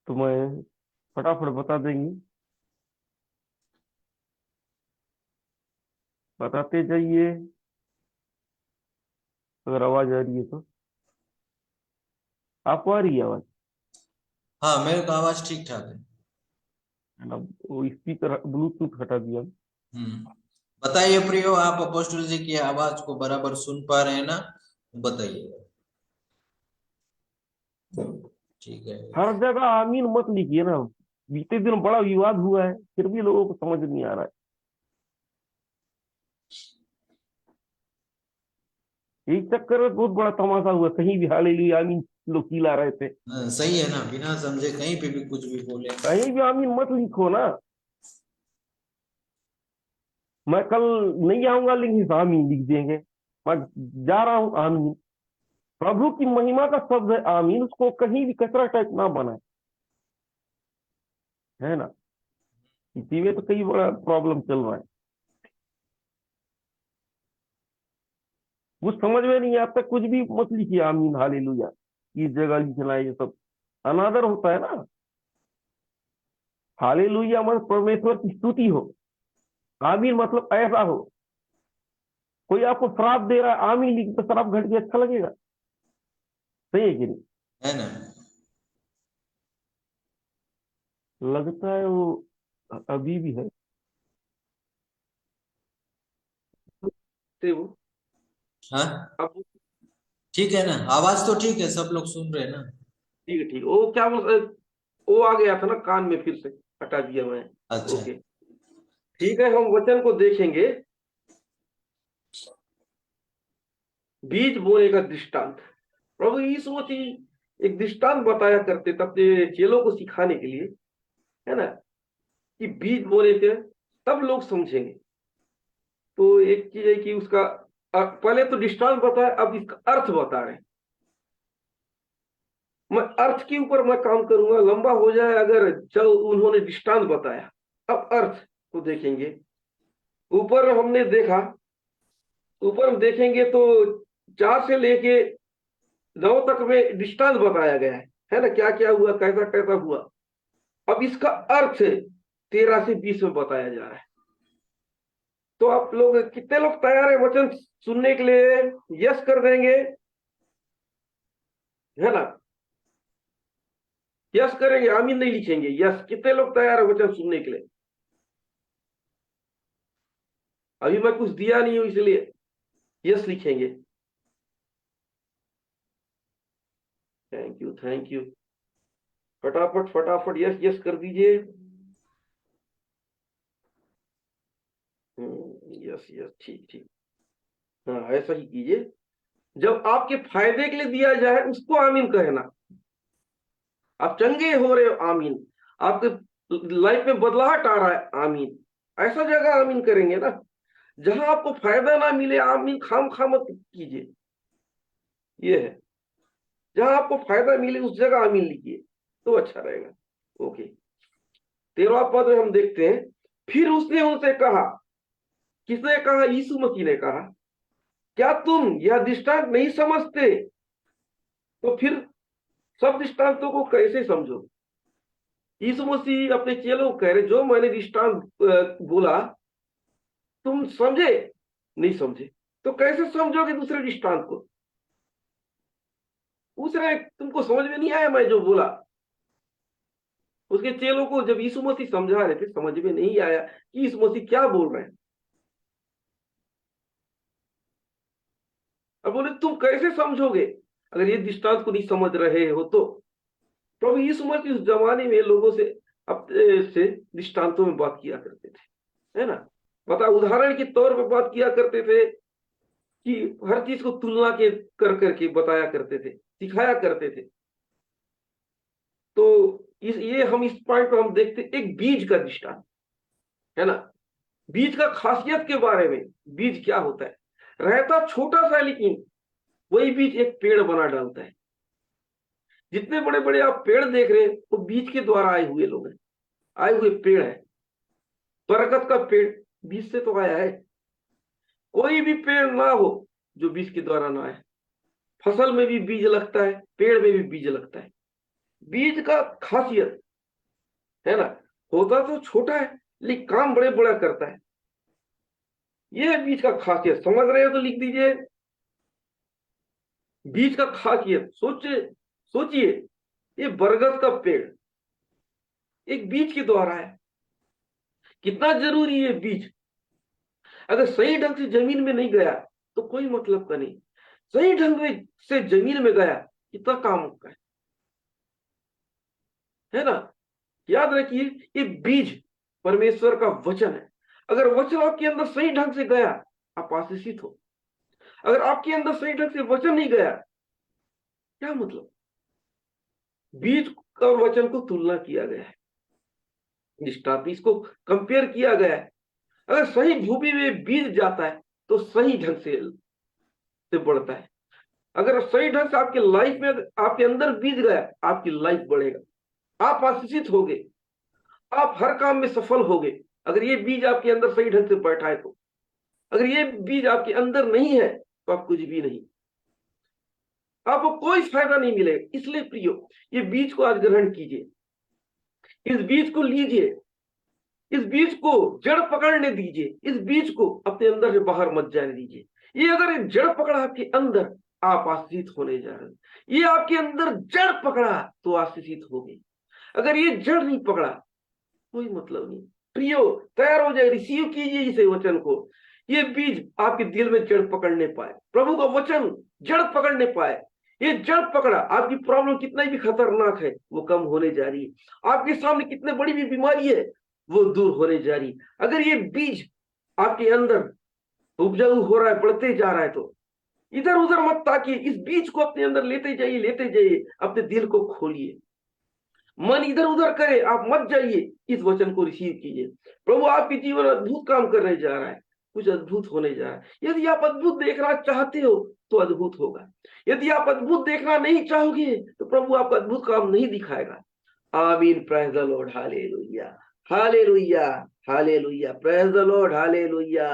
तो मैं फटाफट बता देंगे, बताते जाइए अगर आवाज आ रही है तो। आपको आ रही है आवाज? हाँ, मेरे को आवाज ठीक ठाक है। अब वो स्पीकर ब्लूटूथ हटा दिया। बताइए प्रियो, आप अपोस्टल जी की आवाज को बराबर सुन पा रहे हैं ना? बताइए। ठीक है। हर जगह आमीन मत लिखिए ना, बीते दिन बड़ा विवाद हुआ है, फिर भी लोगों को समझ नहीं आ रहा है। एक चक्कर में बहुत बड़ा तमाशा हुआ, कहीं भी हालेलुया आमीन लोग चिल्ला रहे थे। सही है ना, बिना समझे कहीं पे भी कुछ भी बोले। कहीं भी आमीन मत लिखो ना। मैं कल नहीं आऊंगा लेकिन आमीन लिख देंगे, मैं जा रहा हूँ आमीन। प्रभु की महिमा का शब्द है आमीन, उसको कहीं भी कचरा टाइप ना बनाए, है ना। इसी में तो कई बड़ा प्रॉब्लम चल रहा है, कुछ समझ में नहीं आता, कुछ भी मत लिखिए आमीन हालेलुया, इस जगह लिखना है, ये सब अनादर होता है ना। हालेलुया मतलब परमेश्वर की स्तुति हो, आमीन मतलब ऐसा हो। कोई आपको श्राप दे रहा है, आमीन लिख तो श्राप घट के अच्छा लगेगा? सही है कि नहीं? है ना? लगता है वो अभी भी है से वो। हाँ, अब ठीक है ना, आवाज तो ठीक है, सब लोग सुन रहे हैं ना? ठीक है, ठीक है। वो क्या वो आ गया था ना कान में, फिर से हटा दिया मैं। अच्छा। ओके, ठीक है, हम वचन को देखेंगे। बीज बोने का दृष्टांत, प्रभु यीशु मसीह एक दृष्टांत बताया करते थे अपने चेलों को सिखाने के लिए, है ना, कि बीज बोने से तब लोग समझेंगे। तो एक चीज है कि उसका पहले तो दृष्टांत बताया, अब इसका अर्थ बता रहे हैं। मैं अर्थ के ऊपर मैं काम करूंगा, लंबा हो जाए अगर, चल उन्होंने दृष्टांत बताया, अब अर्थ को देखेंगे। ऊपर हमने देखा, ऊपर हम देखेंगे तो 4 से लेके 9 तक में दृष्टांत बताया गया है ना, क्या क्या हुआ, कैसा कैसा हुआ। अब इसका अर्थ 13 से 20 में बताया जा रहा है। तो आप लोग कितने लोग तैयार है वचन सुनने के लिए? यस कर देंगे, है ना। यस करेंगे, आमीन नहीं लिखेंगे। यस, कितने लोग तैयार है वचन सुनने के लिए? अभी मैं कुछ दिया नहीं हूं इसलिए यस लिखेंगे। Thank you, thank you. फटाफट फटाफट यस यस कर दीजिए। यस यस, ठीक ठीक। हाँ, ऐसा ही कीजिए। जब आपके फायदे के लिए दिया जाए उसको आमीन कहना। आप चंगे हो रहे हो, आमीन। आपके लाइफ में बदलाहट आ रहा है, आमीन। ऐसा जगह आमीन करेंगे ना। जहां आपको फायदा ना मिले, आमीन खाम खाम मत कीजिए। ये है, जहां आपको फायदा मिले उस जगह आमीन लिखिए, तो अच्छा रहेगा। ओके, 13वां पद में हम देखते हैं, फिर उसने उनसे कहा। किसने कहा? यीशु मसीह ने कहा, क्या तुम यह दृष्टांत नहीं समझते? तो फिर सब दृष्टांतों को कैसे समझो? यीशु मसीह अपने चेलों को कह रहे, जो मैंने दृष्टांत बोला तुम समझे नहीं समझे, तो कैसे समझोगे दूसरे दृष्टांत को? पूछ रहे, तुमको समझ में नहीं आया मैं जो बोला? उसके चेलों को जब यीशु मसीह समझा रहे थे, समझ में नहीं आया कि यीशु मसीह क्या बोल रहे हैं। अब बोले, तुम कैसे समझोगे अगर ये दृष्टांत को नहीं समझ रहे हो तो? प्रभु यीशु मसीह उस जमाने में लोगों से अपने से दृष्टांतों में बात किया करते थे, है ना। बता, उदाहरण के तौर पर बात किया करते थे, कि हर चीज को तुलना के कर करके बताया करते थे, सिखाया करते थे। तो ये हम इस पॉइंट पर हम देखते एक बीज का दृष्टांत, है ना। बीज का खासियत के बारे में, बीज क्या होता है? रहता छोटा सा, लेकिन वही बीज एक पेड़ बना डालता है। जितने बड़े बड़े आप पेड़ देख रहे हैं वो बीज के द्वारा आए हुए लोग हैं, आए हुए पेड़ है। बरगद का पेड़ बीज से तो आया है। कोई भी पेड़ ना हो जो बीज के द्वारा ना आए। फसल में भी बीज लगता है, पेड़ में भी बीज लगता है। बीज का खासियत, है ना, होता तो छोटा है लेकिन काम बड़े बड़ा करता है। यह है बीज का खासियत। समझ रहे हो तो लिख दीजिए, बीज का खासियत। सोचिए, ये बरगद का पेड़ एक बीज के द्वारा है। कितना जरूरी है बीज। अगर सही ढंग से जमीन में नहीं गया तो कोई मतलब का नहीं। सही ढंग से जमीन में गया, कितना काम का है ना। याद रखिए, ये बीज परमेश्वर का वचन है। अगर वचन आपके अंदर सही ढंग से गया, आप आशीषित हो। अगर आपके अंदर सही ढंग से वचन नहीं गया, क्या मतलब? बीज और वचन को तुलना किया गया है, इसको कंपेयर किया गया है। अगर सही भूमि में बीज जाता है तो सही ढंग से बढ़ता है। अगर सही ढंग से आपके लाइफ में, आपके अंदर बीज गया, आपकी लाइफ बढ़ेगा, आप आशीषित होगे, आप हर काम में सफल होगे। अगर ये बीज आपके अंदर सही ढंग से बैठा है तो। अगर ये बीज आपके अंदर नहीं है तो आप कुछ भी नहीं, आपको कोई फायदा नहीं मिलेगा। इसलिए प्रियो, ये बीज को आज ग्रहण कीजिए, इस बीज को लीजिए, इस बीज को जड़ पकड़ने दीजिए, इस बीज को अपने अंदर से बाहर मत जाने दीजिए। ये अगर जड़ पकड़ा आपके अंदर, आप आशीषित होने जा रहे हैं। ये आपके अंदर जड़ पकड़ा तो आशीषित होगी। अगर ये जड़ नहीं पकड़ा, कोई मतलब नहीं। प्रियो, तैयार हो जाए, रिसीव कीजिए इस वचन को। ये बीज आपके दिल में जड़ पकड़ने पाए, प्रभु का वचन जड़ पकड़ने पाए। ये जड़ पकड़ा, आपकी प्रॉब्लम कितना भी खतरनाक है वो कम होने जा रही है। आपके सामने कितने बड़ी भी बीमारी है वो दूर होने जा रही है। अगर ये बीज आपके अंदर उपजाऊ हो रहा है, बढ़ते जा रहा है, तो इधर उधर मत ताकिए, इस बीज को अपने अंदर लेते जाइए, लेते जाइए। अपने दिल को खोलिए, मन इधर उधर करे आप मत जाइए, इस वचन को रिसीव कीजिए। प्रभु आपके जीवन अद्भुत काम करने जा रहा है, कुछ अद्भुत होने जा रहा है। यदि आप अद्भुत देखना चाहते हो तो अद्भुत होगा। यदि आप अद्भुत देखना नहीं चाहोगे तो प्रभु आपका अद्भुत काम नहीं दिखाएगा। आमीन, praise the Lord, hallelujah, hallelujah, hallelujah, praise the Lord, hallelujah,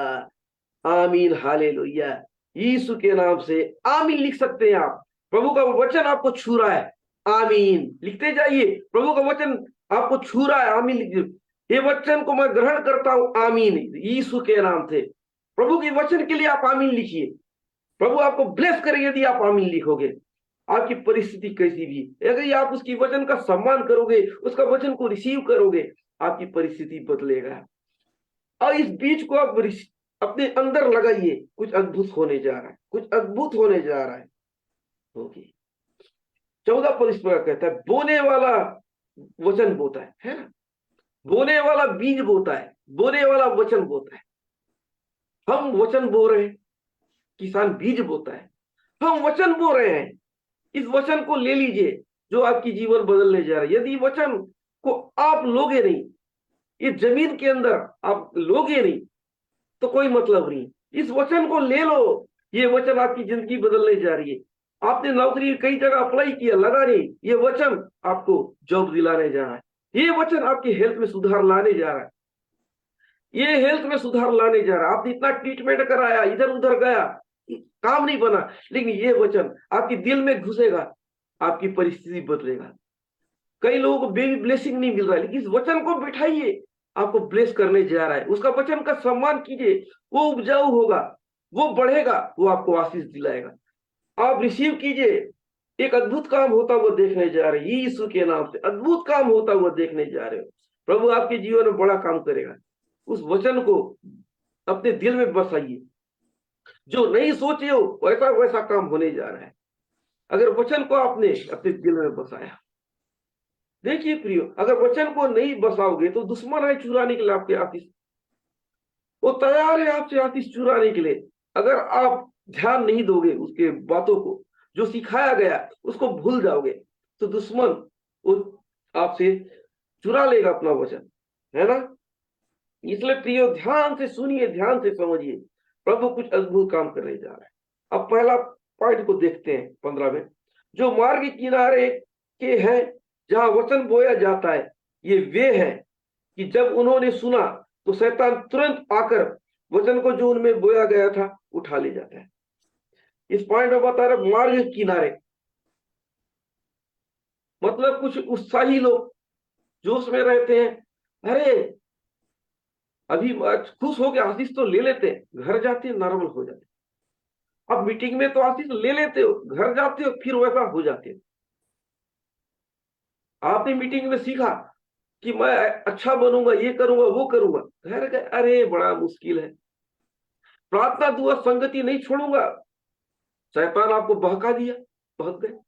आमीन, हालेलुया। यीशु के नाम से आमीन लिख सकते हैं आप। प्रभु का वचन आपको छू रहा है, आमीन लिखते जाइए। प्रभु का वचन आपको छू रहा है, आमीन लिखिए। ये वचन को मैं ग्रहण करता हूं, आमीन, यीशु के नाम से। प्रभु के वचन के लिए आप आमीन लिखिए। प्रभु आपको ब्लेस करें यदि आप आमीन लिखोगे। आपकी परिस्थिति कैसी भी, अगर ये आप उसकी वचन का सम्मान करोगे, उसका वचन को रिसीव करोगे, आपकी परिस्थिति बदलेगा। और इस बीज को आप अपने अंदर लगाइए, कुछ अद्भुत होने जा रहा है, कुछ अद्भुत होने जा रहा है। होगी 14 पर कहता है बोने वाला वचन बोता है ना, बोने वाला बीज बोता है, बोने वाला वचन बोता है। हम वचन बो रहे हैं, किसान बीज बोता है, हम वचन बो रहे हैं। इस वचन को ले लीजिए जो आपकी जीवन बदलने जा रहा है। यदि वचन को आप लोगे नहीं, इस जमीन के अंदर आप लोगे नहीं, तो कोई मतलब नहीं। इस वचन को ले लो, ये वचन आपकी जिंदगी बदलने जा रही है। आपने नौकरी कई जगह अप्लाई किया, लगा नहीं, ये वचन आपको जॉब दिलाने जा रहा है। ये वचन आपकी हेल्थ में सुधार लाने जा रहा है, ये हेल्थ में सुधार लाने जा रहा है। आपने इतना ट्रीटमेंट कराया, इधर उधर गया, काम नहीं बना, लेकिन ये वचन आपके दिल में घुसेगा, आपकी परिस्थिति बदलेगा। कई लोगों को बेबी ब्लेसिंग नहीं मिल रहा है, लेकिन इस वचन को बिठाइए, आपको ब्लेस करने जा रहा है। उसका वचन का सम्मान कीजिए, वो उपजाऊ होगा, वो बढ़ेगा, वो आपको आशीष दिलाएगा। आप रिसीव कीजिए, एक अद्भुत काम होता हुआ देखने जा रहे हैं। यीशु के नाम से अद्भुत काम होता हुआ देखने जा रहे हो। प्रभु आपके जीवन में बड़ा काम करेगा। उस वचन को अपने दिल में बसाइए, जो नहीं सोचे हो वैसा वैसा काम होने जा रहा है, अगर वचन को आपने अपने दिल में बसाया। देखिए प्रियो, अगर वचन को नहीं बसाओगे तो दुश्मन है चुराने के लिए आपके आशीष, वो तैयार है आपसे आशीष चुराने के लिए। अगर आप ध्यान नहीं दोगे उसके बातों को, जो सिखाया गया उसको भूल जाओगे, तो दुश्मन वो आपसे चुरा लेगा अपना वचन, है ना। इसलिए प्रियो, ध्यान से सुनिए, ध्यान से समझिए, प्रभु कुछ अद्भुत काम करने जा रहा है। अब पहला पॉइंट को देखते हैं 15 में, जो मार्ग किनारे के हैं जहां वचन बोया जाता है, ये वे हैं कि जब उन्होंने सुना तो शैतान तुरंत आकर वचन को जो उनमें बोया गया था उठा ले जाता है। इस पॉइंट में बता रहे मार्ग किनारे, मतलब कुछ उत्साही लोग जोश में रहते हैं, अरे अभी खुश हो गया, आशीष तो ले लेते हैं, घर जाते हैं नॉर्मल हो जाते हैं। अब मीटिंग में तो आशीष ले लेते हो, घर जाते हो फिर वैसा हो जाते हो। आपने मीटिंग में सीखा कि मैं अच्छा बनूंगा, ये करूंगा, वो करूंगा, घर गए अरे बड़ा मुश्किल है, प्रार्थना दुआ संगति नहीं छोड़ूंगा, शैतान आपको बहका दिया, बहक गए,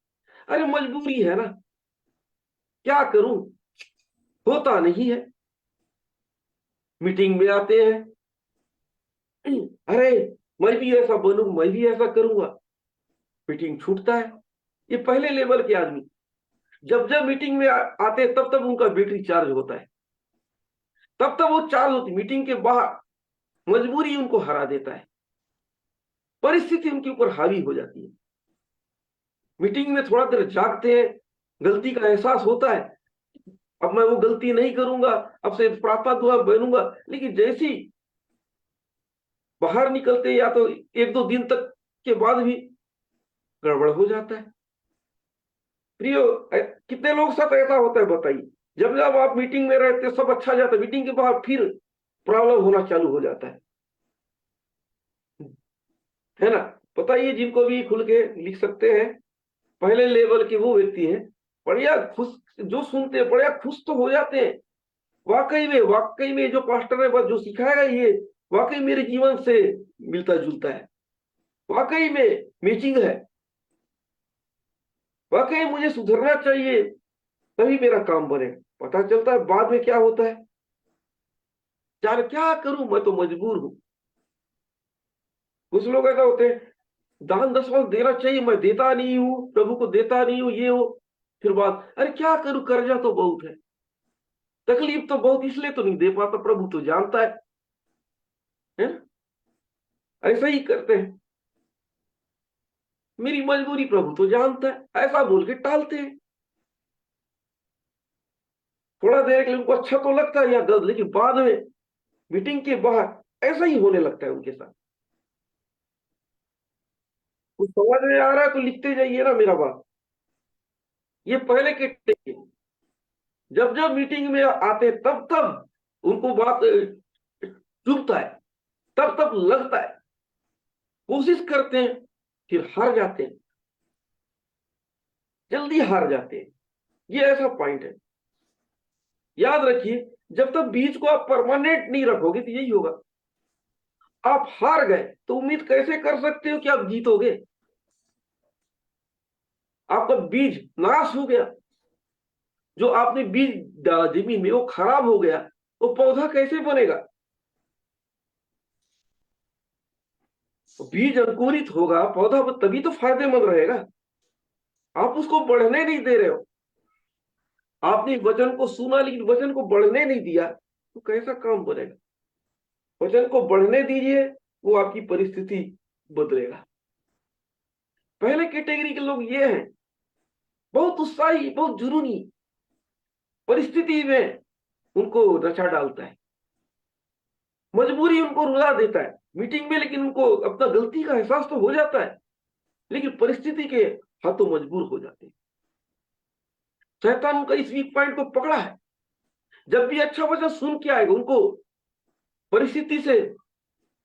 अरे मजबूरी है ना, क्या करूं, होता नहीं है। मीटिंग में आते हैं, अरे मैं भी ऐसा बनूंगा, मैं भी ऐसा करूंगा, मीटिंग छूटता है। ये पहले लेवल के आदमी जब जब मीटिंग में आते हैं तब तब उनका बैटरी चार्ज होता है, तब तब वो चार्ज होती। मीटिंग के बाहर मजबूरी उनको हरा देता है, परिस्थिति उनके ऊपर हावी हो जाती है। मीटिंग में थोड़ा देर जागते हैं, गलती का एहसास होता है, अब मैं वो गलती नहीं करूंगा, अब से प्रार्थना दुआ बनूंगा, लेकिन जैसी बाहर निकलते या तो 1-2 दिन तक के बाद भी गड़बड़ हो जाता है। प्रियो, कितने लोग साथ ऐसा होता है बताइए, जब जब आप मीटिंग में रहते सब अच्छा जाता है, मीटिंग के बाद फिर प्रॉब्लम होना चालू हो जाता है ना। बताइए, जिनको भी खुल के लिख सकते हैं, पहले लेवल के वो व्यक्ति हैं, बढ़िया खुश, जो सुनते हैं बढ़िया खुश तो हो जाते हैं। वाकई में जो पास्टर ने बस जो सिखाएगा ये वाकई मेरे जीवन से मिलता जुलता है, वाकई में मैचिंग है, वाकई मुझे सुधरना चाहिए तभी मेरा काम बने। पता चलता है बाद में क्या होता है, यार क्या करूं, मैं तो मजबूर हूं। कुछ लोग ऐसा होते हैं, दान दशमांश देना चाहिए, मैं देता नहीं हूं, प्रभु को देता नहीं हूं, ये हो, फिर बात, अरे क्या करूं, कर्जा तो बहुत है, तकलीफ तो बहुत, इसलिए तो नहीं दे पाता, प्रभु तो जानता है ना? ऐसा ही करते हैं, मेरी मजबूरी प्रभु तो जानता है, ऐसा बोल के टालते हैं। थोड़ा देर के लिए उनको अच्छा तो लगता है या गलत, लेकिन बाद में मीटिंग के बाहर ऐसा ही होने लगता है उनके साथ। कुछ समझ में आ रहा है तो लिखते जाइए ना मेरा बात। ये पहले के जब जब मीटिंग में आते तब तब उनको बात चुभता है, तब तब लगता है, कोशिश करते हैं, फिर हार जाते हैं। जल्दी हार जाते हैं। ये ऐसा पॉइंट है। याद रखिए, जब तक बीज को आप परमानेंट नहीं रखोगे तो यही होगा। आप हार गए तो उम्मीद कैसे कर सकते हो कि आप जीतोगे? आपका बीज नाश हो गया, जो आपने बीज डाला जमीन में वो खराब हो गया, वो पौधा कैसे बनेगा? बीज अंकुरित होगा, पौधा तभी तो फायदेमंद रहेगा। आप उसको बढ़ने नहीं दे रहे हो। आपने वचन को सुना लेकिन वचन को बढ़ने नहीं दिया, तो कैसा काम बनेगा? वचन को बढ़ने दीजिए, वो आपकी परिस्थिति बदलेगा। पहले कैटेगरी के लोग ये हैं, बहुत उत्साही, बहुत जुनूनी, परिस्थिति में उनको नशा डालता है, मजबूरी उनको रुला देता है मीटिंग में, लेकिन उनको अपना गलती का एहसास तो हो जाता है, लेकिन परिस्थिति के हाथों मजबूर हो जाते हैं। शैतान उनका इस वीक पॉइंट को पकड़ा है। जब भी अच्छा वचन सुन के आएगा, उनको परिस्थिति से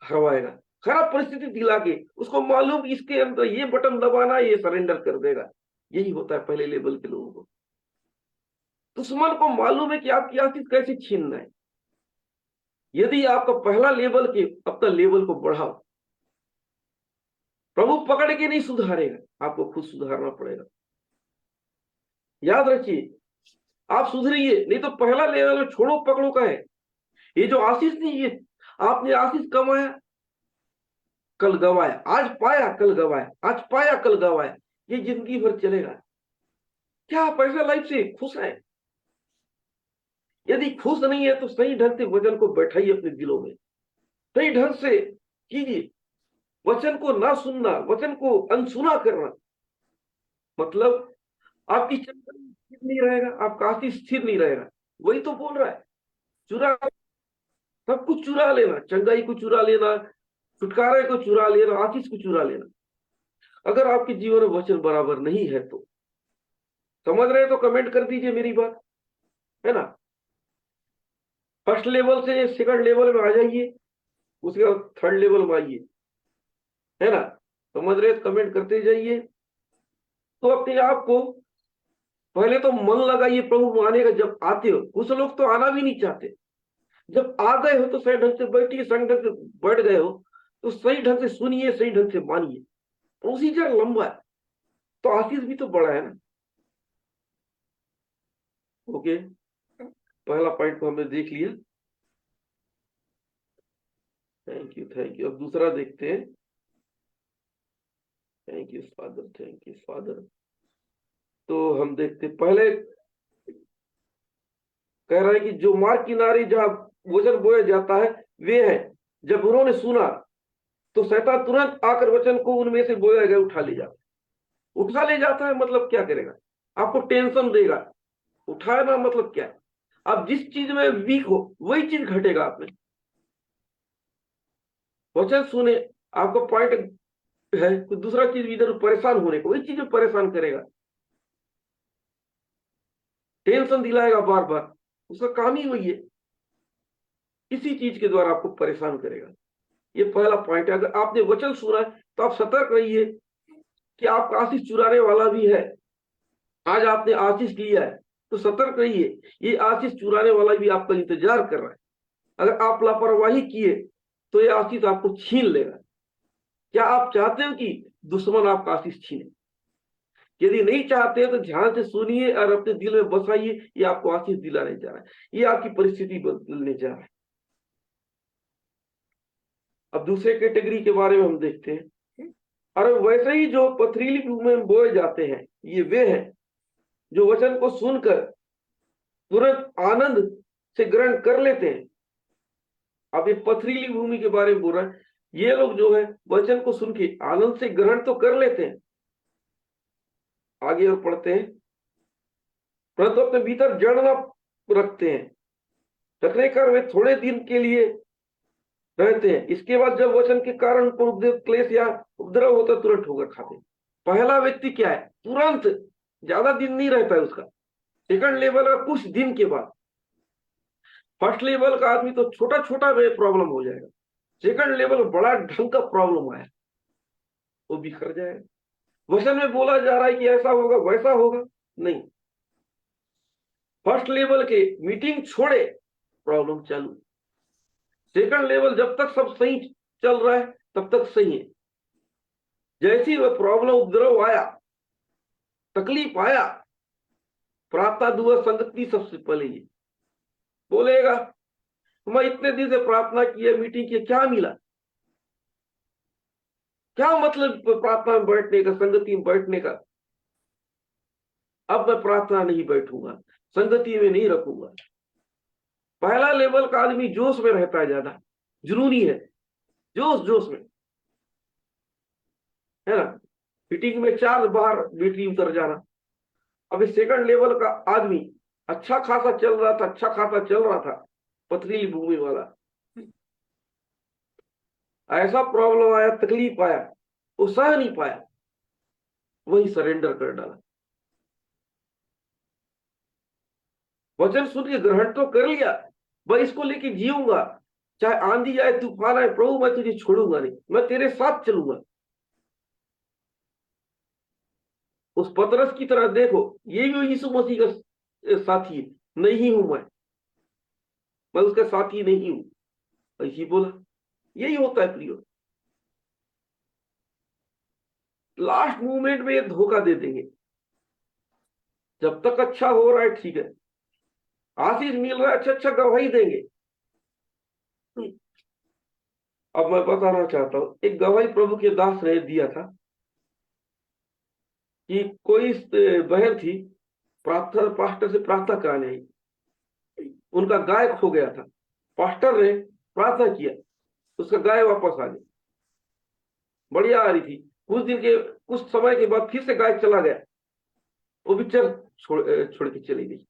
हरवाएगा, खराब परिस्थिति दिला के। उसको मालूम इसके अंदर ये बटन दबाना, ये सरेंडर कर देगा। यही होता है पहले लेवल के लोगों को। दुश्मन को मालूम है कि आपकी आशीष कैसे छीनना है। यदि आपका पहला लेवल के अपना लेवल को बढ़ाओ, प्रभु पकड़ के नहीं सुधारेगा, आपको खुद सुधारना पड़ेगा। याद रखिए, आप सुधरिए, नहीं तो पहला लेवल में छोड़ो पकड़ो का है। ये जो आशीष नहीं है, आपने आशीष कमाया कल गवाया, आज पाया कल गवाया, आज पाया कल गवाया, ये जिंदगी भर चलेगा क्या? आप ऐसा लाइफ से खुश हैं? यदि खुश नहीं है तो सही ढंग से वचन को बैठाइए अपने दिलों में, सही ढंग से कीजिए। वचन को ना सुनना, वचन को अनसुना करना, मतलब आपकी चंगा स्थिर नहीं रहेगा, आपका आशीष स्थिर नहीं रहेगा। वही तो बोल रहा है, चुरा, सब कुछ चुरा लेना, चंगाई को चुरा लेना, छुटकारे को चुरा लेना, आशीष को चुरा लेना। अगर आपके जीवन में वचन बराबर नहीं है तो समझ रहे तो कमेंट कर दीजिए मेरी बात, है ना। फर्स्ट लेवल से सेकंड लेवल में आ जाइए, उसके बाद थर्ड लेवल में आइए, है ना। समझ रहे तो कमेंट करते जाइए। तो अपने आप को पहले तो मन लगाइए प्रभु में आने का। जब आते हो, कुछ लोग तो आना भी नहीं चाहते, जब आ गए हो तो सही ढंग से बैठिए, सही ढंग से बैठ गए हो तो सही ढंग से सुनिए, सही ढंग से मानिए। प्रोसीजर लंबा है तो आशीष भी तो बड़ा है ना। ओके, पहला पॉइंट को हमने देख लिया। Thank you, thank you. अब दूसरा देखते हैं। Thank you father, thank you father. तो हम देखते, पहले कह रहा है कि जो मार्ग किनारे जहां वचन बोया जाता है वे है, जब उन्होंने सुना तो शैतान तुरंत आकर वचन को उनमें से बोया गया उठा ले जाता है। उठा ले जाता है मतलब क्या करेगा? आपको टेंशन देगा। उठाना मतलब क्या है? आप जिस चीज में वीक हो वही चीज घटेगा आप में। वचन सुने, आपको पॉइंट है कुछ दूसरा चीज इधर परेशान होने को, वही चीज में परेशान करेगा, टेंशन दिलाएगा बार बार। उसका काम ही वही है, इसी चीज के द्वारा आपको परेशान करेगा। ये पहला पॉइंट है। अगर आपने वचन सुना है तो आप सतर्क रहिए कि आपका आशीष चुराने वाला भी है। आज आपने आशीष लिया है तो सतर्क रहिए, ये आशीष चुराने वाला भी आपका इंतजार कर रहा है। अगर आप लापरवाही किए तो ये आशीष आपको छीन लेगा। क्या आप चाहते हो कि दुश्मन आपका आशीष छीने? यदि नहीं चाहते तो ध्यान से सुनिए और अपने दिल में बसाइए, ये आपको आशीष दिलाने जा रहा है, ये आपकी परिस्थिति बदलने जा रहा है। अब दूसरे कैटेगरी के बारे में हम देखते हैं। और वैसे ही जो पथरीली भूमि में बोए जाते हैं, ये वे हैं जो वचन को सुनकर तुरंत आनंद से ग्रहण कर लेते हैं। अब ये पथरीली भूमि के बारे में बोल रहा है। ये लोग जो है वचन को सुन के आनंद से ग्रहण तो कर लेते हैं, आगे और पढ़ते हैं, परंतु अपने भीतर जड़ न रखते हैं, रखने कर वे थोड़े दिन के लिए रहते हैं। इसके बाद जब वचन के कारण क्लेश या उपद्रव होता तुरंत ठोकर खाते हैं। पहला व्यक्ति क्या है? तुरंत, ज्यादा दिन नहीं रहता है उसका। सेकंड लेवल का कुछ दिन के बाद। फर्स्ट लेवल का आदमी तो छोटा छोटा प्रॉब्लम हो जाएगा, सेकंड लेवल बड़ा ढंग का प्रॉब्लम आया वो बिखर जाएगा। वचन में बोला जा रहा है कि ऐसा होगा वैसा होगा, नहीं। फर्स्ट लेवल के मीटिंग छोड़े, प्रॉब्लम चालू। सेकंड लेवल जब तक सब सही चल रहा है तब तक सही है। जैसी वह प्रॉब्लम, उपद्रव आया, तकलीफ आया, प्रार्थना दुआ संगति सबसे पहले ये बोलेगा, मैं इतने दिन से प्रार्थना की है, मीटिंग की, क्या मिला? क्या मतलब प्रार्थना में बैठने का, संगति में बैठने का? अब मैं प्रार्थना नहीं बैठूंगा, संगति में नहीं रखूंगा। पहला लेवल का आदमी जोश में रहता है, ज्यादा जुनूनी है, जोश जोश में, है ना। मीटिंग में चार बार बैटरी उतर जाना। अब इस सेकंड लेवल का आदमी अच्छा खासा चल रहा था, अच्छा खासा चल रहा था, पथरीली भूमि वाला, ऐसा प्रॉब्लम आया, तकलीफ आया, वो सह नहीं पाया, वही सरेंडर कर डाला। वचन सुन के ग्रहण तो कर लिया, मैं इसको लेके जीऊंगा, चाहे आंधी आए, तूफान आए, प्रभु मैं तुझे छोड़ूंगा नहीं, मैं तेरे साथ चलूंगा। उस पतरस की तरह देखो, ये भी यीशु मसीह का साथी है, नहीं हूं मैं उसका साथी नहीं हूं, ऐसी बोला। यही होता है प्रियो, लास्ट मोमेंट में ये धोखा दे देंगे। जब तक अच्छा हो रहा है ठीक है, आशीष मिल रहा है, अच्छा अच्छा गवाही देंगे। अब मैं बताना चाहता हूं, एक गवाही प्रभु के दास ने दिया था कि कोई बहन थी, प्रार्थना पास्टर से प्रार्थना कराने आई, उनका गाय खो गया था, पास्टर ने प्रार्थना किया, उसका गाय वापस आ गई, बढ़िया आ रही थी। कुछ समय के बाद फिर से गाय चला गया, वो भी छोड़ के चली गई।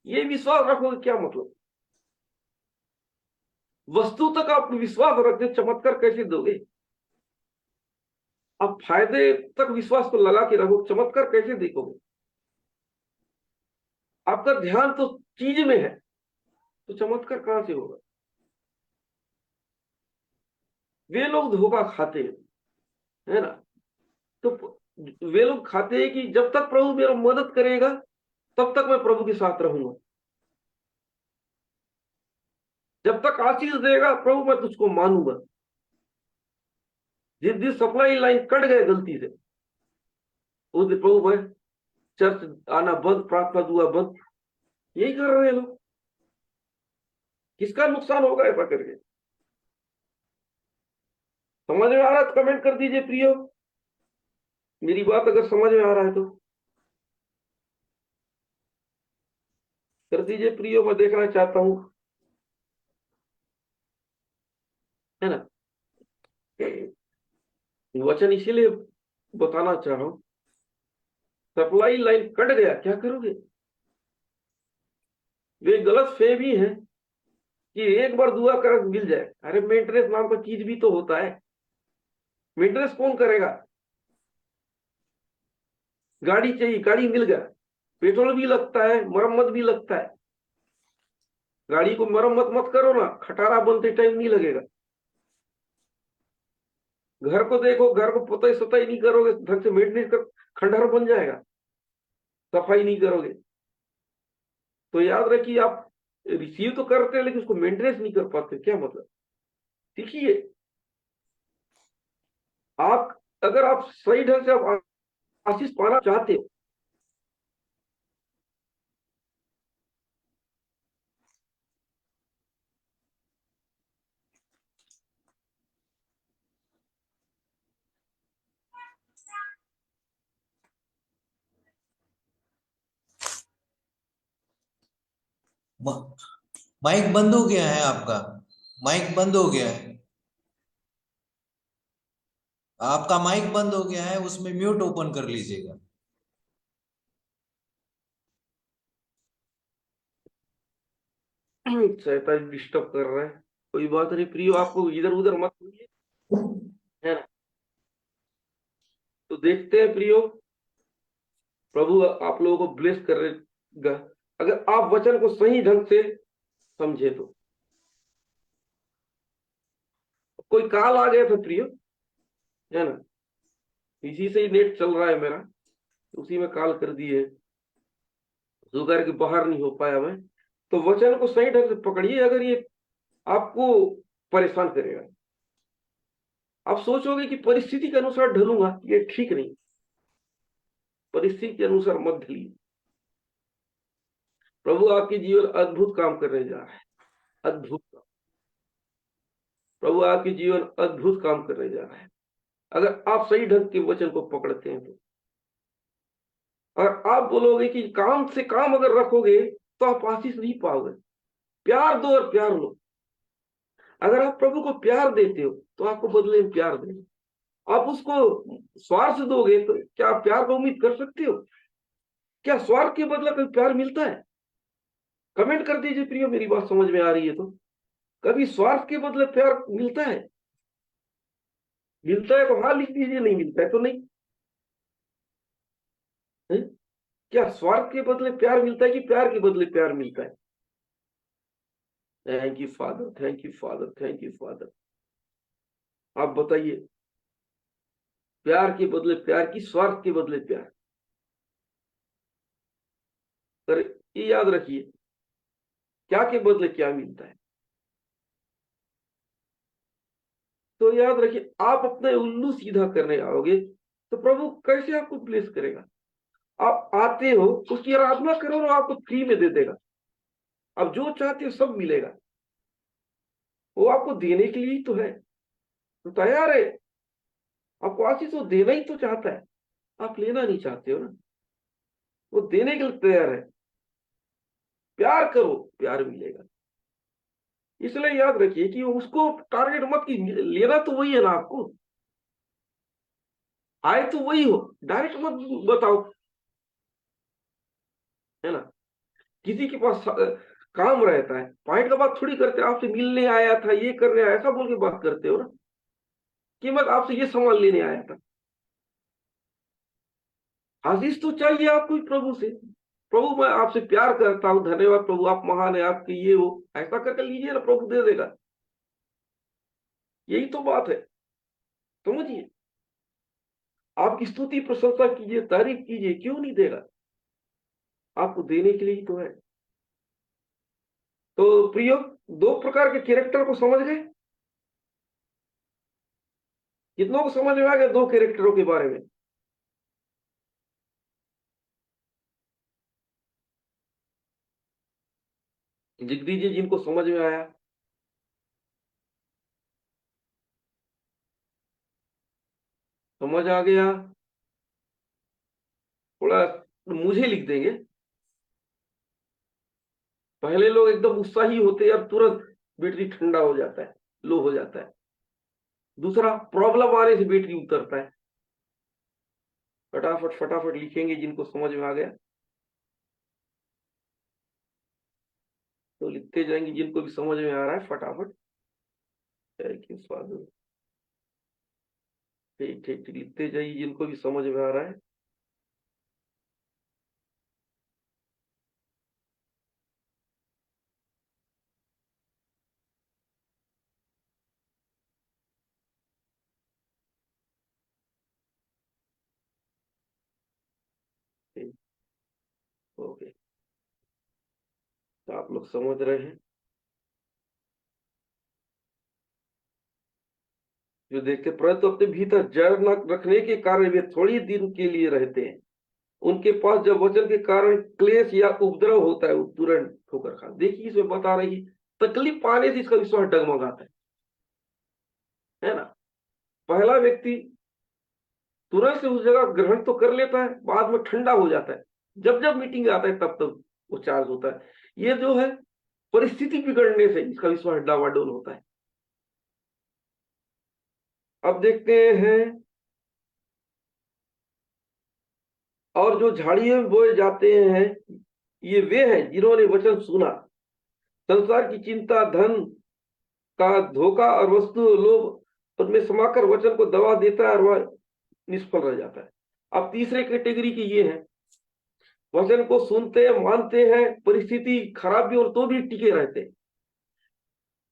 ये विश्वास रखोगे क्या मतलब? वस्तु तक आप विश्वास रखते, चमत्कार कैसे दोगे? आप फायदे तक विश्वास को लगा के रखो, चमत्कार कैसे देखोगे? आपका ध्यान तो चीज में है, तो चमत्कार कहां से होगा? वे लोग धोखा खाते हैं, है ना। तो वे लोग खाते हैं कि जब तक प्रभु मेरा मदद करेगा तब तक मैं प्रभु के साथ रहूंगा, जब तक आशीष देगा प्रभु मैं तुझको मानूंगा। जिस दिन सप्लाई लाइन कट गए गलती से, उस दिन प्रभु मैं चर्च आना बंद, प्रार्थना दुआ बंद। यही कर रहे हैं लोग। किसका नुकसान होगा ऐसा करके? समझ में आ रहा है तो कमेंट कर दीजिए प्रियो, मेरी बात अगर समझ में आ रहा है तो कर दीजिए प्रियो, मैं देखना चाहता हूं, है ना। वचन इसीलिए बताना चाह रहा हूं, सप्लाई लाइन कट गया, क्या करोगे? वे गलत फहमी है कि एक बार दुआ कर मिल जाए। अरे मेंटेनेंस नाम का चीज भी तो होता है, मेंटेनेंस कौन करेगा? गाड़ी चाहिए, गाड़ी मिल गया, पेट्रोल भी लगता है, मरम्मत भी लगता है। गाड़ी को मरम्मत मत करो ना, खटारा बनते टाइम नहीं लगेगा। घर को देखो, घर को पुताई सताई नहीं करोगे ढंग से, मेंटेनेंस कर, खंडहर बन जाएगा। सफाई नहीं करोगे तो याद रखिए, आप रिसीव तो करते हैं लेकिन उसको मेंटेनेंस नहीं कर पाते, क्या मतलब? सीखिए। आप अगर आप सही ढंग से आप आशीष पाना चाहते हो, माइक बंद हो गया है आपका, माइक बंद हो गया है आपका, माइक बंद हो गया है, उसमें म्यूट ओपन कर लीजिएगा। शैतान डिस्टर्ब कर रहा है, कोई बात नहीं प्रियो, आपको इधर उधर मत होइए, है ना। तो देखते हैं प्रियो, प्रभु आप लोगों को ब्लेस करेगा अगर आप वचन को सही ढंग से समझे तो। कोई काल आ गया था प्रियो, है ना, इसी से ही नेट चल रहा है मेरा, उसी में कॉल कर दिए, जुगाड़ के बाहर नहीं हो पाया मैं। तो वचन को सही ढंग से पकड़िए। अगर ये आपको परेशान करेगा, आप सोचोगे कि परिस्थिति के अनुसार ढलूंगा, ये ठीक नहीं। परिस्थिति के अनुसार मत ढलिए। प्रभु आपके जीवन अद्भुत काम करने जा रहा है, अद्भुत काम। प्रभु आपके जीवन अद्भुत काम करने जा रहा है, अगर आप सही ढंग के वचन को पकड़ते हैं तो। और आप बोलोगे कि काम से काम अगर रखोगे तो आप आशीष नहीं पाओगे। प्यार दो और प्यार लो। अगर आप प्रभु को प्यार देते हो तो आपको बदले में प्यार देगा। आप उसको स्वार्थ दोगे तो क्या आप प्यार को उम्मीद कर सकते हो? क्या स्वार्थ के बदला कोई प्यार मिलता है? कमेंट कर दीजिए प्रियो, मेरी बात समझ में आ रही है तो। कभी स्वार्थ के बदले प्यार मिलता है? मिलता है तो हाँ लिख दीजिए, नहीं मिलता है तो नहीं। है? क्या स्वार्थ के बदले प्यार मिलता है कि प्यार के बदले प्यार मिलता है? Thank you father, thank you father, thank you father. आप बताइए, प्यार के बदले प्यार की स्वार्थ के बदले प्यार? पर ये याद रखिए, क्या के बदले क्या मिलता है। तो याद रखिए, आप अपने उल्लू सीधा करने आओगे तो प्रभु कैसे आपको ब्लेस करेगा? आप आते हो, उसकी आराधना करो और आपको फ्री में दे देगा। आप जो चाहते हो सब मिलेगा। वो आपको देने के लिए ही तो है, तो तैयार है। आपको आशीष तो देना ही तो चाहता है, आप लेना नहीं चाहते हो ना। वो देने के लिए तैयार है। प्यार करो, प्यार मिलेगा। इसलिए याद रखिए कि उसको टारगेट मत कीजिए। लेना तो वही है ना, आपको आए तो वही हो, डायरेक्ट मत बताओ, है ना। किसी के पास काम रहता है, पॉइंट का बात थोड़ी करते, आपसे मिलने आया था, ये करने आया, ऐसा बोल के बात करते हो ना कि मैं आपसे ये सामान लेने आया था। आशीष तो चाहिए आपको प्रभु से। प्रभु मैं आपसे प्यार करता हूं, धन्यवाद प्रभु, आप महान है, आपके ये हो, ऐसा करके लीजिए ना, प्रभु दे देगा। यही तो बात है, समझिए। आपकी स्तुति प्रशंसा कीजिए, तारीफ कीजिए, क्यों नहीं देगा? आपको देने के लिए ही तो है। तो प्रियो, दो प्रकार के कैरेक्टर को समझ गए? कितनों को समझ में आ गया दो कैरेक्टरों के बारे में? लिख दीजिए जिनको समझ में आया। समझ आ गया? थोड़ा मुझे लिख देंगे। पहले लोग एकदम उत्साही होते हैं, अब तुरंत बैटरी ठंडा हो जाता है, लो हो जाता है। दूसरा, प्रॉब्लम आने से बैटरी उतरता है। फटाफट फटाफट लिखेंगे जिनको समझ में आ गया तो लिखते जाएंगे, जिनको भी समझ में आ रहा है फटाफट। ठीक ठीक ठीक, लिखते जाइए जिनको भी समझ में आ रहा है। ठीक, ओके। तो आप लोग समझ रहे हैं। जो देखते, परंतु अपने भीतर जड़ न रखने के कारण वे थोड़ी दिन के लिए रहते हैं। उनके पास जब वचन के कारण क्लेश या उपद्रव होता है, वो तुरंत ठोकर खा। देखिए इसमें बता रही, तकलीफ पाने से इसका विश्वास डगमगाता है ना। पहला व्यक्ति तुरंत से उस जगह ग्रहण तो कर लेता है, बाद में ठंडा हो जाता है। जब जब मीटिंग आता है तब तब वो चार्ज होता है। ये जो है, परिस्थिति बिगड़ने से इसका विश्वास डावाडोल होता है। अब देखते हैं, और जो झाड़ियों में बोए जाते हैं, ये वे हैं जिन्होंने वचन सुना, संसार की चिंता, धन का धोखा और वस्तु लोभ उनमें समाकर वचन को दबा देता है और वह निष्फल रह जाता है। अब तीसरे कैटेगरी की ये है, वचन को सुनते हैं, मानते हैं, परिस्थिति खराब भी और तो भी टिके रहते हैं।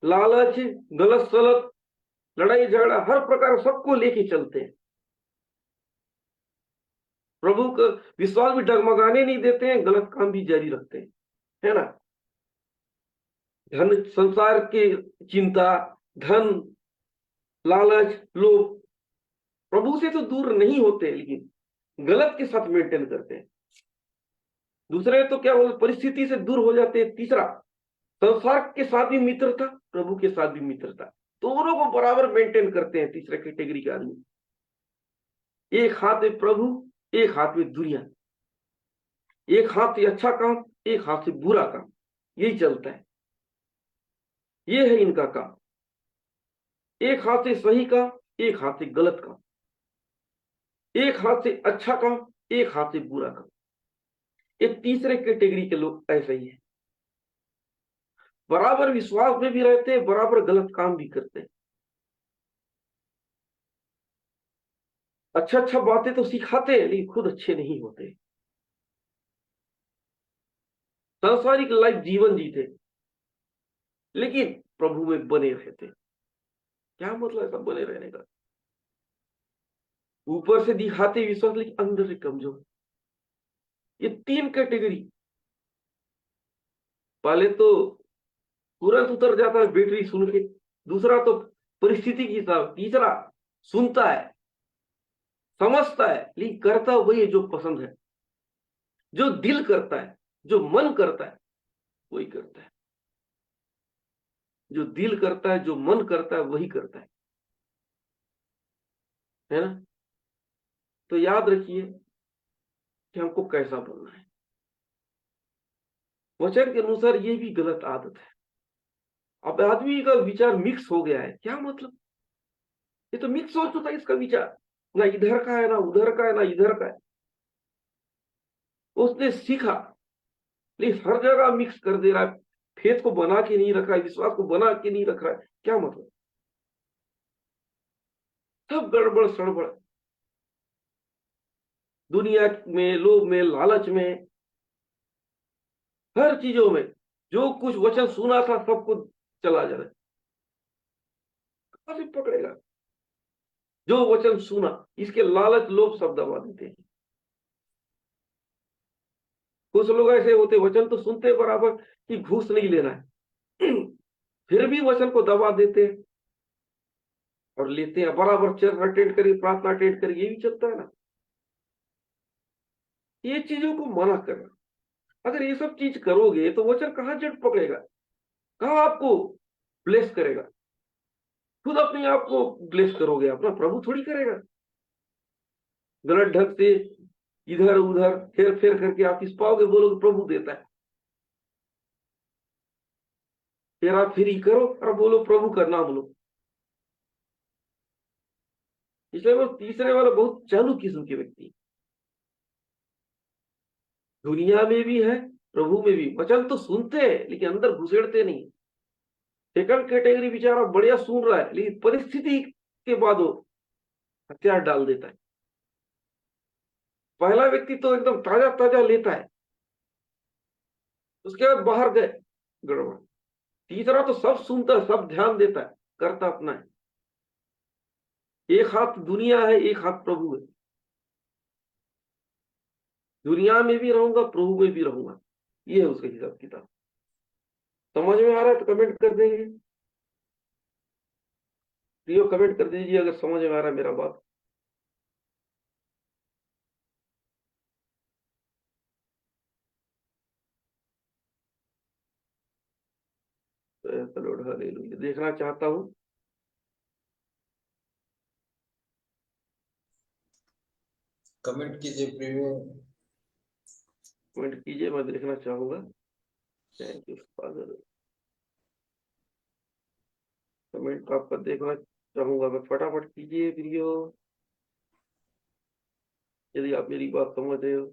लालच, गलत सलत, लड़ाई झगड़ा, हर प्रकार सबको लेके चलते हैं। प्रभु का विश्वास भी डगमगाने नहीं देते हैं, गलत काम भी जारी रखते हैं, है ना। धन, संसार की चिंता, धन, लालच, लोभ, प्रभु से तो दूर नहीं होते, लेकिन गलत के साथ मेंटेन करते हैं। दूसरे तो क्या बोलते, परिस्थिति से दूर हो जाते हैं। तीसरा, संसार के साथ भी मित्रता, प्रभु के साथ भी मित्रता, दोनों को बराबर मेंटेन करते हैं। तीसरे कैटेगरी के आदमी, एक हाथ में प्रभु, एक हाथ में दुनिया, एक हाथ से अच्छा काम, एक हाथ से बुरा काम, यही चलता है। ये है इनका काम, एक हाथ से सही काम, एक हाथ से गलत काम, एक हाथ से अच्छा काम, एक हाथ से बुरा काम। ये तीसरे कैटेगरी के लोग ऐसे ही है, बराबर विश्वास में भी रहते हैं, बराबर गलत काम भी करते हैं। अच्छा अच्छा बातें तो सिखाते हैं, लेकिन खुद अच्छे नहीं होते। सांसारिक लाइफ जीवन जीते, लेकिन प्रभु में बने रहते। क्या मतलब है सब बने रहने का? ऊपर से दिखाते विश्वास, लेकिन अंदर से कमजोर। ये तीन कैटेगरी। पहले तो तुरंत उतर जाता है बैटरी सुन के, दूसरा तो परिस्थिति के हिसाब, तीसरा सुनता है, समझता है, लेकिन करता वही है जो पसंद है, जो दिल करता है, जो मन करता है वही करता है। जो दिल करता है, जो मन करता है वही करता है ना। तो याद रखिए कि हमको कैसा बनना है। वचन के अनुसार ये भी गलत आदत है। अब आदमी का विचार मिक्स हो गया है। क्या मतलब? ये तो मिक्स हो चुका है इसका विचार, ना इधर का है, ना उधर का है, ना इधर का है। उसने सीखा, लेकिन हर जगह मिक्स कर दे रहा है। फेथ को बना के नहीं रख रहा है, विश्वास को बना के नहीं रख रहा है। क्या मतलब? सब गड़बड़ सड़बड़, दुनिया में, लोभ में, लालच में, हर चीजों में जो कुछ वचन सुना था सब कुछ चला जा रहा है। कहां से पकड़ेगा? जो वचन सुना, इसके लालच लोभ सब दबा देते हैं। कुछ लोग ऐसे होते, वचन तो सुनते बराबर कि घूस नहीं लेना है, फिर भी वचन को दबा देते हैं और लेते हैं। बराबर चर्च अटेंड करिए, प्रार्थना अटेंड करिए, ये भी चलता है ना। ये चीजों को मना करना। अगर ये सब चीज करोगे तो वचन कहाँ जड़ पकड़ेगा, कहाँ आपको ब्लेस करेगा? खुद अपने आप को ब्लेस करोगे, अपना प्रभु थोड़ी करेगा। गलत ढंग से इधर उधर फेर फेर करके आप इस पाओगे, बोलोगे प्रभु देता है, फिर आप फिर ही करो और बोलो प्रभु का नाम लो। इसलिए वो तीसरे वाला बहुत चालू किस्म के व्यक्ति, दुनिया में भी है, प्रभु में भी। वचन तो सुनते हैं लेकिन अंदर घुसेड़ते नहीं। सेकंड कैटेगरी बेचारा बढ़िया सुन रहा है, लेकिन परिस्थिति के बाद वो हथियार डाल देता है। पहला व्यक्ति तो एकदम ताजा ताजा लेता है, उसके बाद बाहर गए गड़बड़। तीसरा तो सब सुनता है, सब ध्यान देता है, करता अपना है। एक हाथ दुनिया है, एक हाथ प्रभु है। दुनिया में भी रहूंगा, प्रभु में भी रहूंगा, ये है उसका हिसाब किताब। समझ में आ रहा है तो कमेंट कर देंगे, प्रियो कमेंट कर दीजिए अगर समझ में आ रहा है मेरा बात। तो हालेलुया देखना चाहता हूँ। कमेंट कीजिए प्रियो। कमेंट कीजिए, मैं देखना चाहूंगा। Thank you father. कमेंट आपका देखना चाहूंगा मैं, फटाफट कीजिए प्रियो, यदि आप मेरी बात समझ रहे हो।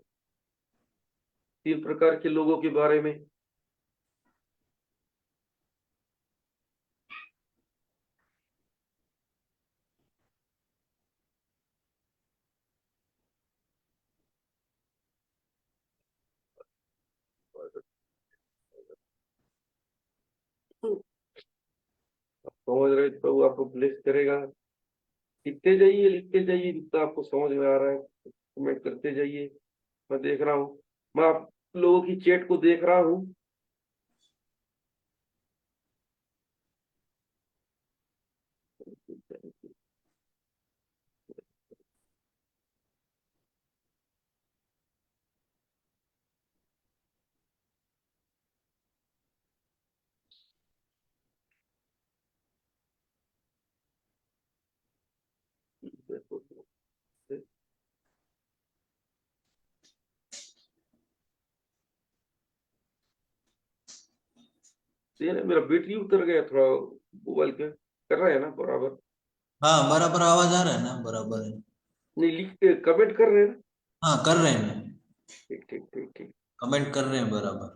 तीन प्रकार के लोगों के बारे में। समझ रहे हो, प्रभु आपको ब्लेस करेगा। लिखते जाइए जितना आपको समझ में आ रहा है। कमेंट करते जाइए, मैं देख रहा हूँ, मैं आप लोगों की चैट को देख रहा हूँ। मेरा बैटरी उतर गया थोड़ा मोबाइल का, कर रहा है ना बराबर? हाँ बराबर आवाज आ रहा है ना, बराबर है। नहीं, लिख के कमेंट कर रहे हैं ना? हाँ कर रहे हैं, ठीक ठीक ठीक ठीक। कमेंट कर रहे हैं बराबर।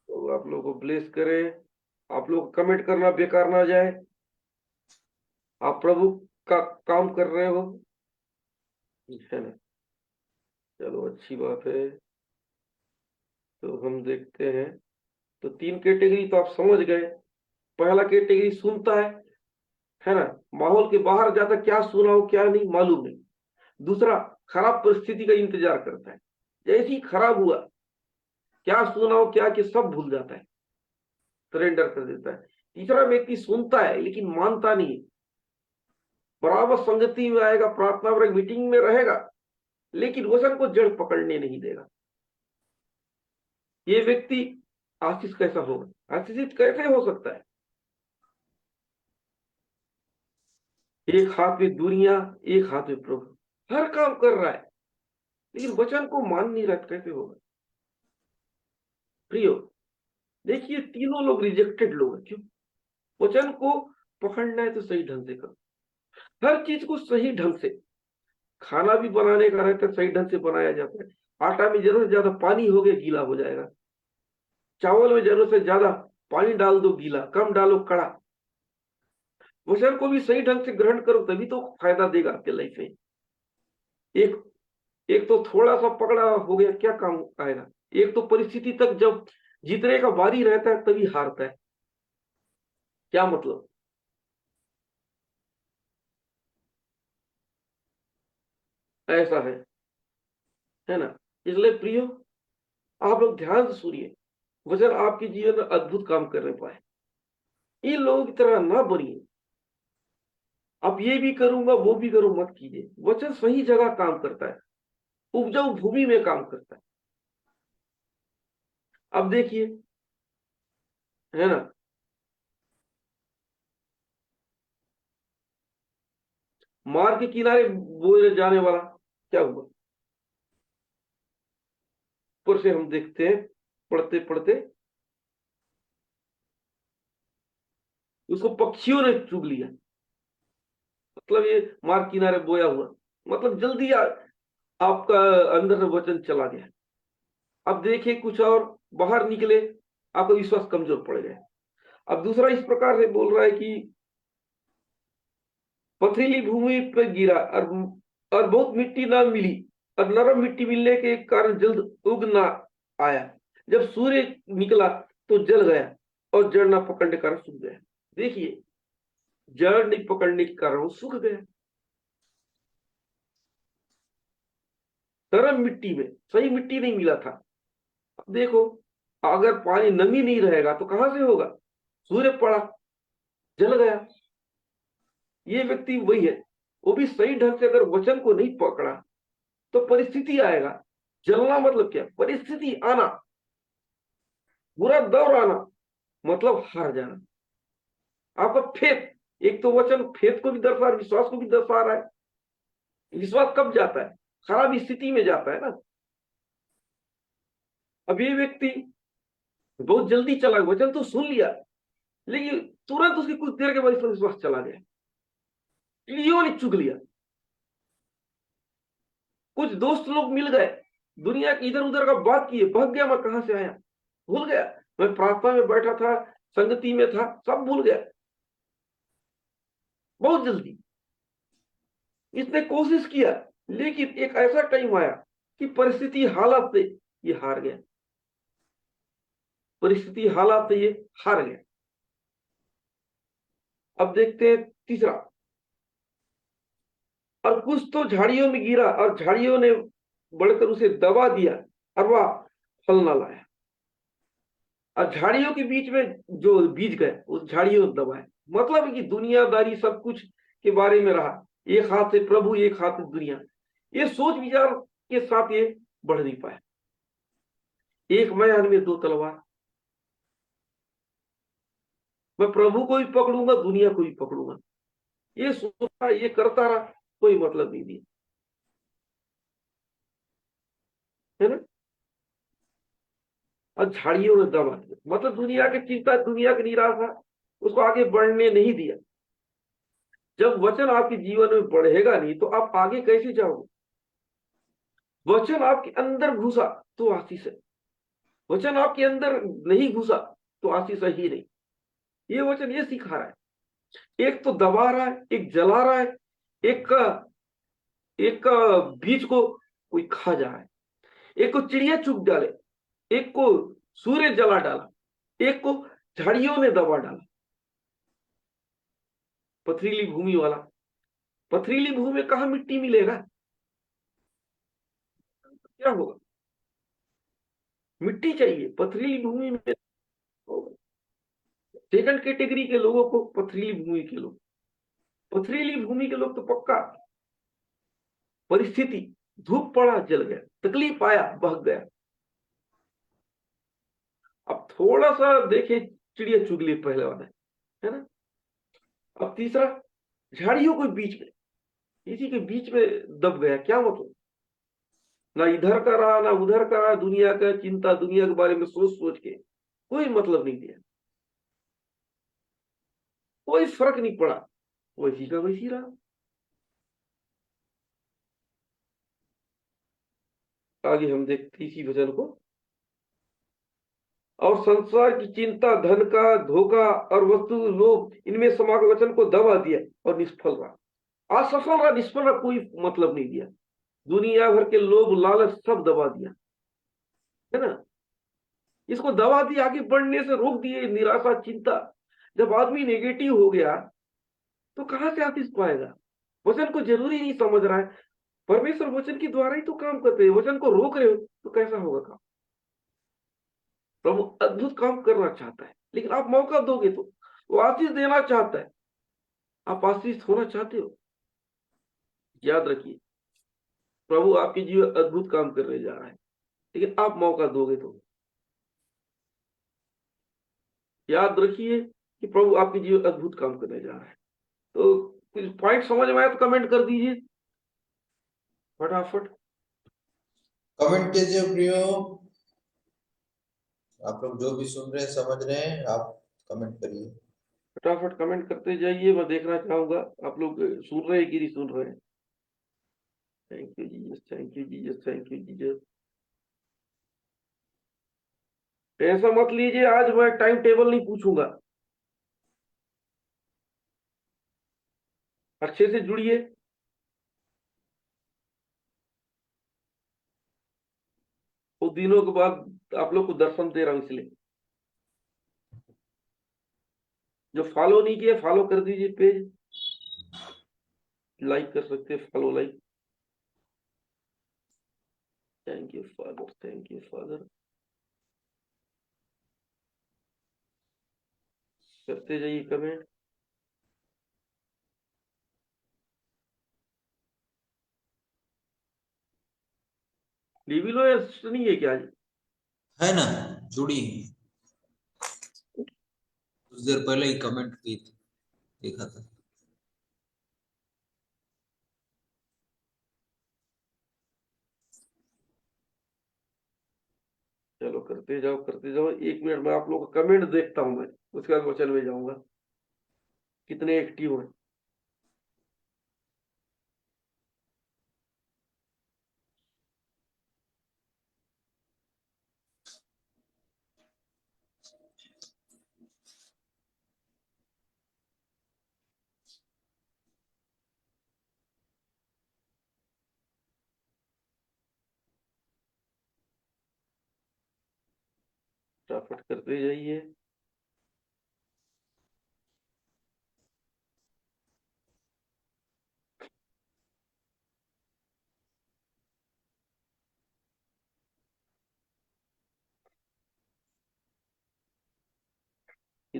तो आप लोगों को ब्लेस करें, आप लोग कमेंट करना बेकार ना जाए, आप प्रभु का काम कर रहे हो, है ना? चलो अच्छी बात है। तो हम देखते हैं, तो 3 कैटेगरी तो आप समझ गए। पहला कैटेगरी सुनता है ना, माहौल के बाहर जाता, क्या सुना हो क्या नहीं मालूम नहीं। दूसरा, खराब परिस्थिति का इंतजार करता है, जैसे ही खराब हुआ, क्या सुना हो क्या कि सब भूल जाता है, सरेंडर कर देता है। तीसरा व्यक्ति सुनता है लेकिन मानता नहीं है, बराबर संगति में आएगा, प्रार्थना और मीटिंग में रहेगा, लेकिन वचन को जड़ पकड़ने नहीं देगा। ये व्यक्ति आशीष कैसा होगा, आशीषित कैसे हो सकता है? एक हाथ में दुनिया, एक हाथ में प्रभु, हर काम कर रहा है लेकिन वचन को मान नहीं रहा, कैसे होगा? प्रियो, देखिए तीनों लोग रिजेक्टेड लोग हैं। क्यों? वचन को पकड़ना है तो सही ढंग से करो, हर चीज को सही ढंग से। खाना भी बनाने का रहता है, सही ढंग से बनाया जाता है। आटा में जरूरत से ज्यादा पानी हो गया, गीला हो जाएगा। चावल में जरूरत से ज्यादा पानी डाल दो, गीला, कम डालो, कड़ा। वचन को भी सही ढंग से ग्रहण करो, तभी तो फायदा देगा आपके लाइफ में। एक एक तो थोड़ा सा पकड़ा हो गया, क्या काम आएगा? एक तो परिस्थिति तक जब जीतने का बारी रहता है तभी हारता है, क्या मतलब? ऐसा है ना? इसलिए प्रियो, आप लोग ध्यान से सुनिए, वचन आपके जीवन में अद्भुत काम करने पाए। इन लोगों की तरह ना बनिए, अब ये भी करूंगा वो भी करूं मत कीजिए। वचन सही जगह काम करता है, उपजाऊ भूमि में काम करता है। अब देखिए, है ना, मार्ग के किनारे बोए जाने वाला क्या हुआ? ऊपर से हम देखते हैं, पढ़ते पढ़ते उसको पक्षियों ने चुग लिया। मतलब ये मार्ग किनारे बोया हुआ, मतलब जल्दी आपका अंदर से वचन चला गया। अब देखिए कुछ और, बाहर निकले, आपका विश्वास कमजोर पड़ गया। अब दूसरा इस प्रकार से बोल रहा है कि पथरीली भूमि पर गिरा और बहुत मिट्टी ना मिली, और नरम मिट्टी मिलने के कारण जल्द उग ना आया। जब सूर्य निकला तो जल गया और जड़ ना पकड़ने के कारण सूख गया। देखिए, जड़ नहीं पकड़ने के कारण वो सूख गया। नरम मिट्टी में सही मिट्टी नहीं मिला था। अब देखो, अगर पानी नमी नहीं रहेगा तो कहां से होगा? सूर्य पड़ा, जल गया। ये व्यक्ति वही है, वो भी सही ढंग से अगर वचन को नहीं पकड़ा तो परिस्थिति आएगा। जलना मतलब क्या? परिस्थिति आना, बुरा दौर आना, मतलब हार जाना। आपका फेथ, एक तो वचन फेथ को भी दर्शा रहा है, विश्वास को भी दर्शा रहा है। विश्वास कब जाता है? खराब स्थिति में जाता है ना। अब ये व्यक्ति बहुत जल्दी चला, वचन तो सुन लिया लेकिन तुरंत उसकी कुछ देर के बाद इसका विश्वास चला गया, ईलियों ने चुग लिया। कुछ दोस्त लोग मिल गए, दुनिया की इधर उधर का बात किए, भाग गया, मैं कहां से आया, भूल गया, मैं प्रार्थना में बैठा था, संगति में था, सब भूल गया बहुत जल्दी। इसने कोशिश किया लेकिन एक ऐसा टाइम आया कि परिस्थिति हालात से ये हार गया, परिस्थिति हालात से ये हार गया। अब देखते हैं तीसरा, और कुछ तो झाड़ियों में गिरा और झाड़ियों ने बढ़कर उसे दबा दिया और वह फल न लाया। और झाड़ियों के बीच में जो बीज गए उस झाड़ियों ने दबाए। मतलब है कि दुनियादारी सब कुछ के बारे में रहा, एक हाथ से प्रभु एक हाथ से दुनिया, ये सोच विचार के साथ ये बढ़ नहीं पाया। एक मैदान में दो तलवार, मैं प्रभु को भी पकड़ूंगा दुनिया को भी पकड़ूंगा, ये सोचता ये करता रहा, कोई मतलब नहीं दिया, है ना। और झाड़ियों ने दबा दिया, मतलब दुनिया की चिंता, दुनिया की निराशा उसको आगे बढ़ने नहीं दिया। जब वचन आपके जीवन में बढ़ेगा नहीं तो आप आगे कैसे जाओगे। वचन आपके अंदर घुसा तो आशीष है, वचन आपके अंदर नहीं घुसा तो आशीष है ही नहीं। ये वचन ये सिखा रहा है, एक तो दबा रहा है, एक जला रहा है, एक का एक का बीज को कोई खा जा रहा है, एक को चिड़िया चुग डाले, एक को सूर्य जला डाला, एक को झाड़ियों ने दबा डाला। पथरीली भूमि वाला, पथरीली भूमि में कहां मिट्टी मिलेगा, क्या होगा, मिट्टी चाहिए पथरीली भूमि में होगा। सेकंड कैटेगरी के लोगों को पथरीली भूमि के लोग, पथरीली भूमि के लोग तो पक्का परिस्थिति, धूप पड़ा जल गया, तकलीफ आया बह गया। अब थोड़ा सा देखे चिड़िया चुगली पहले वाला है ना। अब तीसरा, झाड़ियों के बीच में, इसी के बीच में दब गया, क्या मतलब, ना इधर का रहा ना उधर का रहा, दुनिया का चिंता, दुनिया के बारे में सोच सोच के कोई मतलब नहीं दिया, कोई फर्क नहीं पड़ा, वैसी का वैसी रहा। आगे हम देखते इसी वचन को। और संसार की चिंता, धन का धोखा और वस्तु लोभ, इनमें समागम वचन को दबा दिया और निष्फल रहा, असफल रहा, निष्फल रहा, कोई मतलब नहीं दिया। दुनिया भर के लोभ लालच सब दबा दिया, है ना। इसको दबा दिया, आगे बढ़ने से रोक दिए, निराशा चिंता। जब आदमी नेगेटिव हो गया तो कहां से आशीष पाएगा। वचन को जरूरी नहीं समझ रहा है, परमेश्वर वचन के द्वारा ही तो काम करते हैं, वचन को रोक रहे हो तो कैसा होगा काम। प्रभु अद्भुत काम करना चाहता है, लेकिन आप मौका दोगे तो वो आशीष देना चाहता है। आप आशीष होना चाहते हो, याद रखिए प्रभु आपके जीवन अद्भुत काम करने जा रहा है, लेकिन आप मौका दोगे तो। याद रखिए कि प्रभु आपके जीवन अद्भुत काम करने जा रहा है। तो कुछ पॉइंट समझ में आया तो कमेंट कर दीजिए फटाफट। कमेंट कीजिए प्रियो, आप लोग जो भी सुन रहे हैं समझ रहे हैं, आप कमेंट करिए। फटाफट कमेंट करते जाइए, मैं देखना चाहूंगा आप लोग सुन रहे हैं कि नहीं सुन रहे हैं। Thank you Jesus, thank you Jesus, thank you Jesus. Tension मत लीजिए, आज मैं टाइम टेबल नहीं पूछूंगा, अच्छे से जुड़िए। वो दिनों के बाद आप लोग को दर्शन दे रहा हूं, इसलिए जो फॉलो नहीं किया फॉलो कर दीजिए, पेज लाइक कर सकते हैं, follow like. Thank you father, thank you father, करते जाइए कमेंट। डीबी लो नहीं है क्या आज? है ना, जुड़ी है, कुछ देर पहले ही कमेंट की थी, देखा था। चलो करते जाओ करते जाओ, 1 मिनट में आप लोग का कमेंट देखता हूं मैं, उसके बाद वचन में जाऊंगा कितने एक्टिव हैं। फटाफट करते जाइए।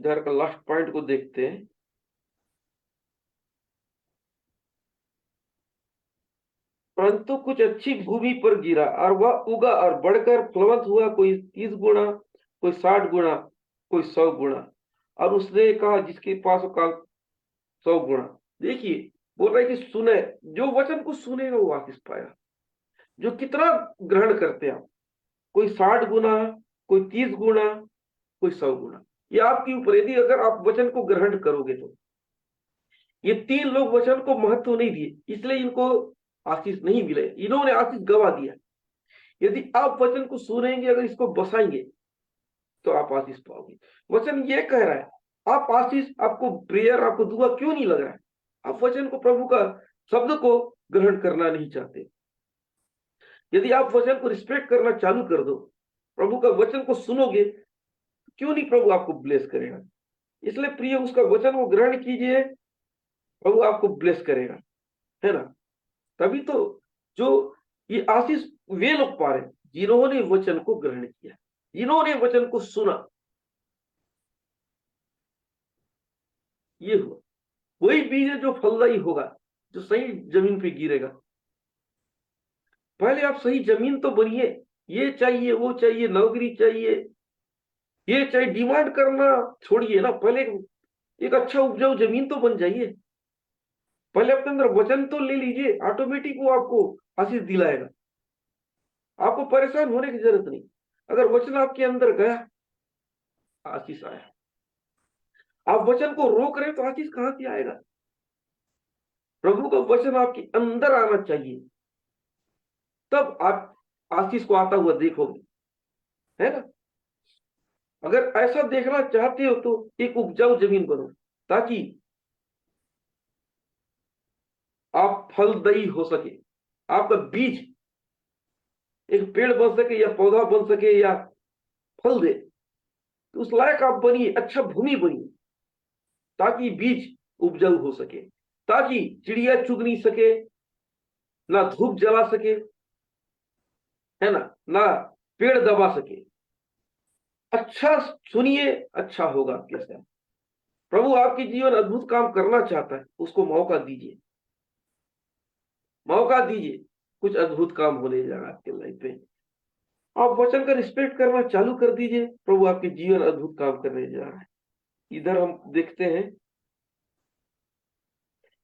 इधर का लास्ट पॉइंट को देखते हैं। परंतु कुछ अच्छी भूमि पर गिरा और वह उगा और बढ़कर फलवंत हुआ, कोई 30 गुना, कोई 60 गुना, कोई 100 गुना। और उसने कहा जिसके पास का 100 गुना। देखिए बोल रहा है कि सुने, जो वचन को सुनेगा वो आशीष पाएगा। जो कितना ग्रहण करते हैं आप, कोई 60 गुना, कोई 30 गुना, कोई 100 गुना, ये आपके ऊपर। यदि अगर आप वचन को ग्रहण करोगे तो ये 3 लोग वचन को महत्व नहीं दिए, इसलिए इनको आशीष नहीं मिले, इन्होंने आशीष गवा दिया। यदि आप वचन को सुनेंगे, अगर इसको बसाएंगे तो आप आशीष पाओगे। वचन ये कह रहा है, आप आशीष, आपको प्रेयर, आपको दुआ क्यों नहीं लग रहा है? आप वचन को, प्रभु का शब्द को ग्रहण करना नहीं चाहते। यदि आप वचन को रिस्पेक्ट करना चालू कर दो, प्रभु का वचन को सुनोगे, क्यों नहीं प्रभु आपको ब्लेस करेगा। इसलिए प्रिय, उसका वचन को ग्रहण कीजिए, प्रभु आपको ब्लेस करेगा, है ना। तभी तो जो ये आशीष वे लोग पा रहे जिन्होंने वचन को ग्रहण किया, जिन्होंने वचन को सुना। ये हुआ वही बीज है जो फलदायी होगा, जो सही जमीन पे गिरेगा। पहले आप सही जमीन तो बनिए। ये चाहिए, वो चाहिए, नौकरी चाहिए, ये चाहिए, डिमांड करना छोड़िए ना। पहले एक अच्छा उपजाऊ जमीन तो बन जाइए। पहले अपने अंदर वचन तो ले लीजिए, ऑटोमेटिक वो आपको आशीष दिलाएगा। आपको परेशान होने की जरूरत नहीं। अगर वचन आपके अंदर गया, आशीष आया। आप वचन को रोक रहे तो आशीष कहां से आएगा? प्रभु का वचन आपके अंदर आना चाहिए, तब आप आशीष को आता हुआ देखोगे, है ना। अगर ऐसा देखना चाहते हो तो एक उपजाऊ जमीन बनो, ताकि आप फलदायी हो सके, आपका बीज एक पेड़ बन सके या पौधा बन सके या फल दे, तो उस लायक आप बनिए, अच्छा भूमि बनिए, ताकि बीज उपजाऊ हो सके, ताकि चिड़िया चुग नहीं सके, ना धूप जला सके, है ना पेड़ दबा सके। अच्छा सुनिए, अच्छा होगा आपके साथ। प्रभु आपके जीवन अद्भुत काम करना चाहता है, उसको मौका दीजिए, मौका दीजिए। कुछ अद्भुत काम होने जा रहा है आपके लाइफ में। आप वचन का रिस्पेक्ट करना चालू कर दीजिए, प्रभु आपके जीवन अद्भुत काम करने जा रहा है। इधर हम देखते हैं,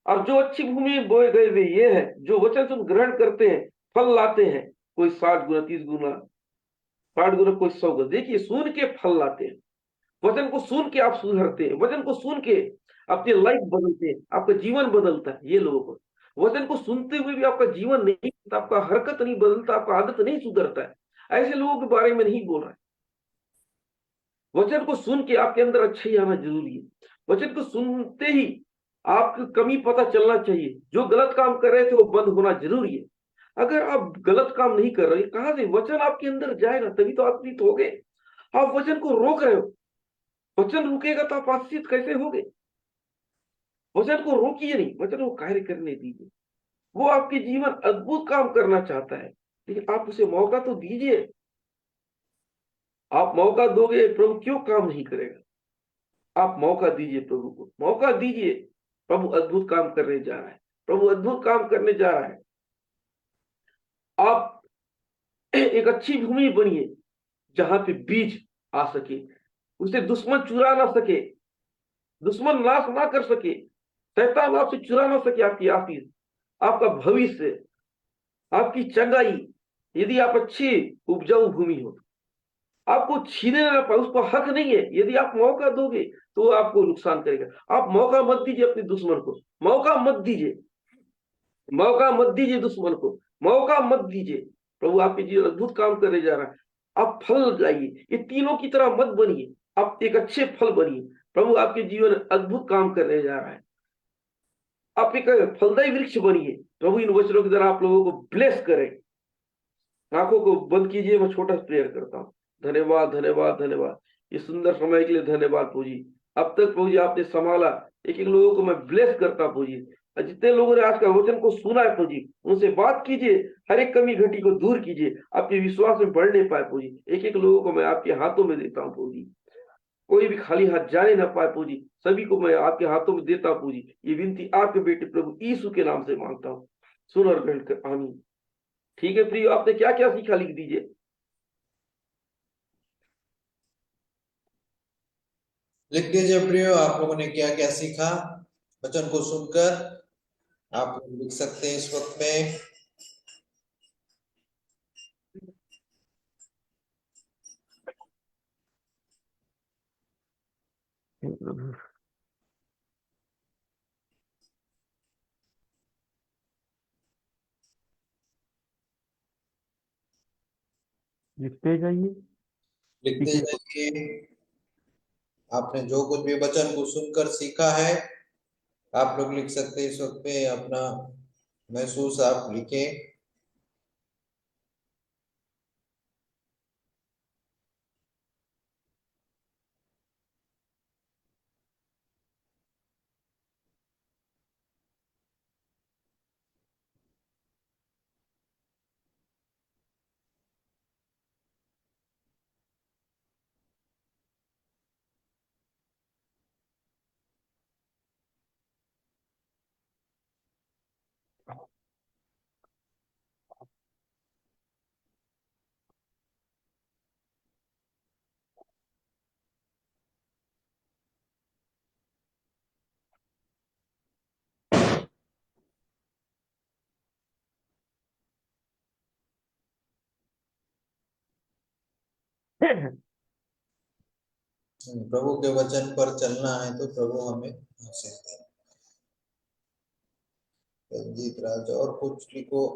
और जो अच्छी भूमि में बोए गए वे ये है, जो वचन सुन ग्रहण करते हैं, फल लाते हैं, कोई 60 गुना, 30 गुना, 60 गुना, कोई 100 गुना। देखिए, सुन के फल लाते हैं। वचन को सुन के आप सुधरते हैं, वचन को सुन के अपनी लाइफ बदलते हैं, आपका जीवन बदलता है। ये लोगों को वचन को सुनते हुए भी आपका जीवन नहीं बदलता, आपका हरकत नहीं बदलता, आपका आदत नहीं सुधरता है, ऐसे लोगों के बारे में नहीं बोल रहा है। वचन को सुन के आपके अंदर अच्छाई आना जरूरी है। वचन को सुनते ही आपकी कमी पता चलना चाहिए। जो गलत काम कर रहे थे वो बंद होना जरूरी है। अगर आप गलत काम नहीं कर रहे, कहां से वचन आपके अंदर जाएगा? तभी तो आशीषित होगे। आप वचन को रोक रहे हो, वचन रुकेगा तो आप आशीषित कैसे होगे? वचन को रोकिए नहीं, वचन को कार्य करने दीजिए। वो आपके जीवन अद्भुत काम करना चाहता है, लेकिन आप उसे मौका तो दीजिए। आप मौका दोगे, प्रभु क्यों काम नहीं करेगा? आप मौका दीजिए, प्रभु को मौका दीजिए। प्रभु अद्भुत काम करने जा रहा है, प्रभु अद्भुत काम करने जा रहा है। आप एक अच्छी भूमि बनिए, जहां पे बीज आ सके, उसे दुश्मन चुरा ना सके, दुश्मन नाश ना कर सके, शैतान आपसे चुरा ना सके आपकी आशीष, आपका भविष्य, आपकी चंगाई। यदि आप अच्छी उपजाऊ भूमि हो, आपको छीने ना पाए, उसको हक नहीं है। यदि आप मौका दोगे तो वो आपको नुकसान करेगा। आप मौका मत दीजिए अपने दुश्मन को, मौका मत दीजिए, मौका मत दीजिए दुश्मन को, मौका मत दीजिए। प्रभु आपके जीवन अद्भुत काम करने जा रहा है। आप फल लाइए, ये तीनों की तरह मत बनिए, आप एक अच्छे फल बनिए। प्रभु आपके जीवन अद्भुत काम करने जा रहा है। आप एक फलदायी वृक्ष बनिए। प्रभु इन वचनों की तरह आप लोगों को ब्लेस करें। आंखों को बंद कीजिए, मैं छोटा प्रेयर करता हूँ। धन्यवाद, धन्यवाद, धन्यवाद, ये सुंदर समय के लिए धन्यवाद प्रभु जी। अब तक प्रभु जी आपने संभाला, एक एक लोगों को मैं ब्लेस करता प्रभु जी। जितने लोगों ने आज का वचन को सुना है प्रभु जी, उनसे बात कीजिए, हर एक कमी घटी को दूर कीजिए, आपके विश्वास में बढ़ने पाए प्रभु जी। एक एक लोगों को मैं आपके हाथों में देता हूँ प्रभु जी। कोई भी खाली हाथ जाने ना पाए प्रभु जी। सभी को मैं आपके हाथों में देता हूं प्रभु जी। ये विनती आपके बेटे प्रभु यीशु के नाम से मांगता हूँ, सुन और ग्रहण कर, आमीन। ठीक है प्रियो, आपने क्या क्या सीखा लिख दीजिए। लिख दीजिए प्रियो, आप लोगों ने क्या क्या सीखा वचन को सुनकर। आप लोग लिख सकते हैं इस वक्त में। हे प्रभु, लिखते जाइए। लिखते सीखे जाइए। आपने जो कुछ भी वचन को सुनकर सीखा है, आप लोग लिख सकते हैं इस वक्त पे। अपना महसूस आप लिखें। प्रभु के वचन पर चलना है तो प्रभु हमें आशीष दे। रंजीत राज और कुछ लिखो।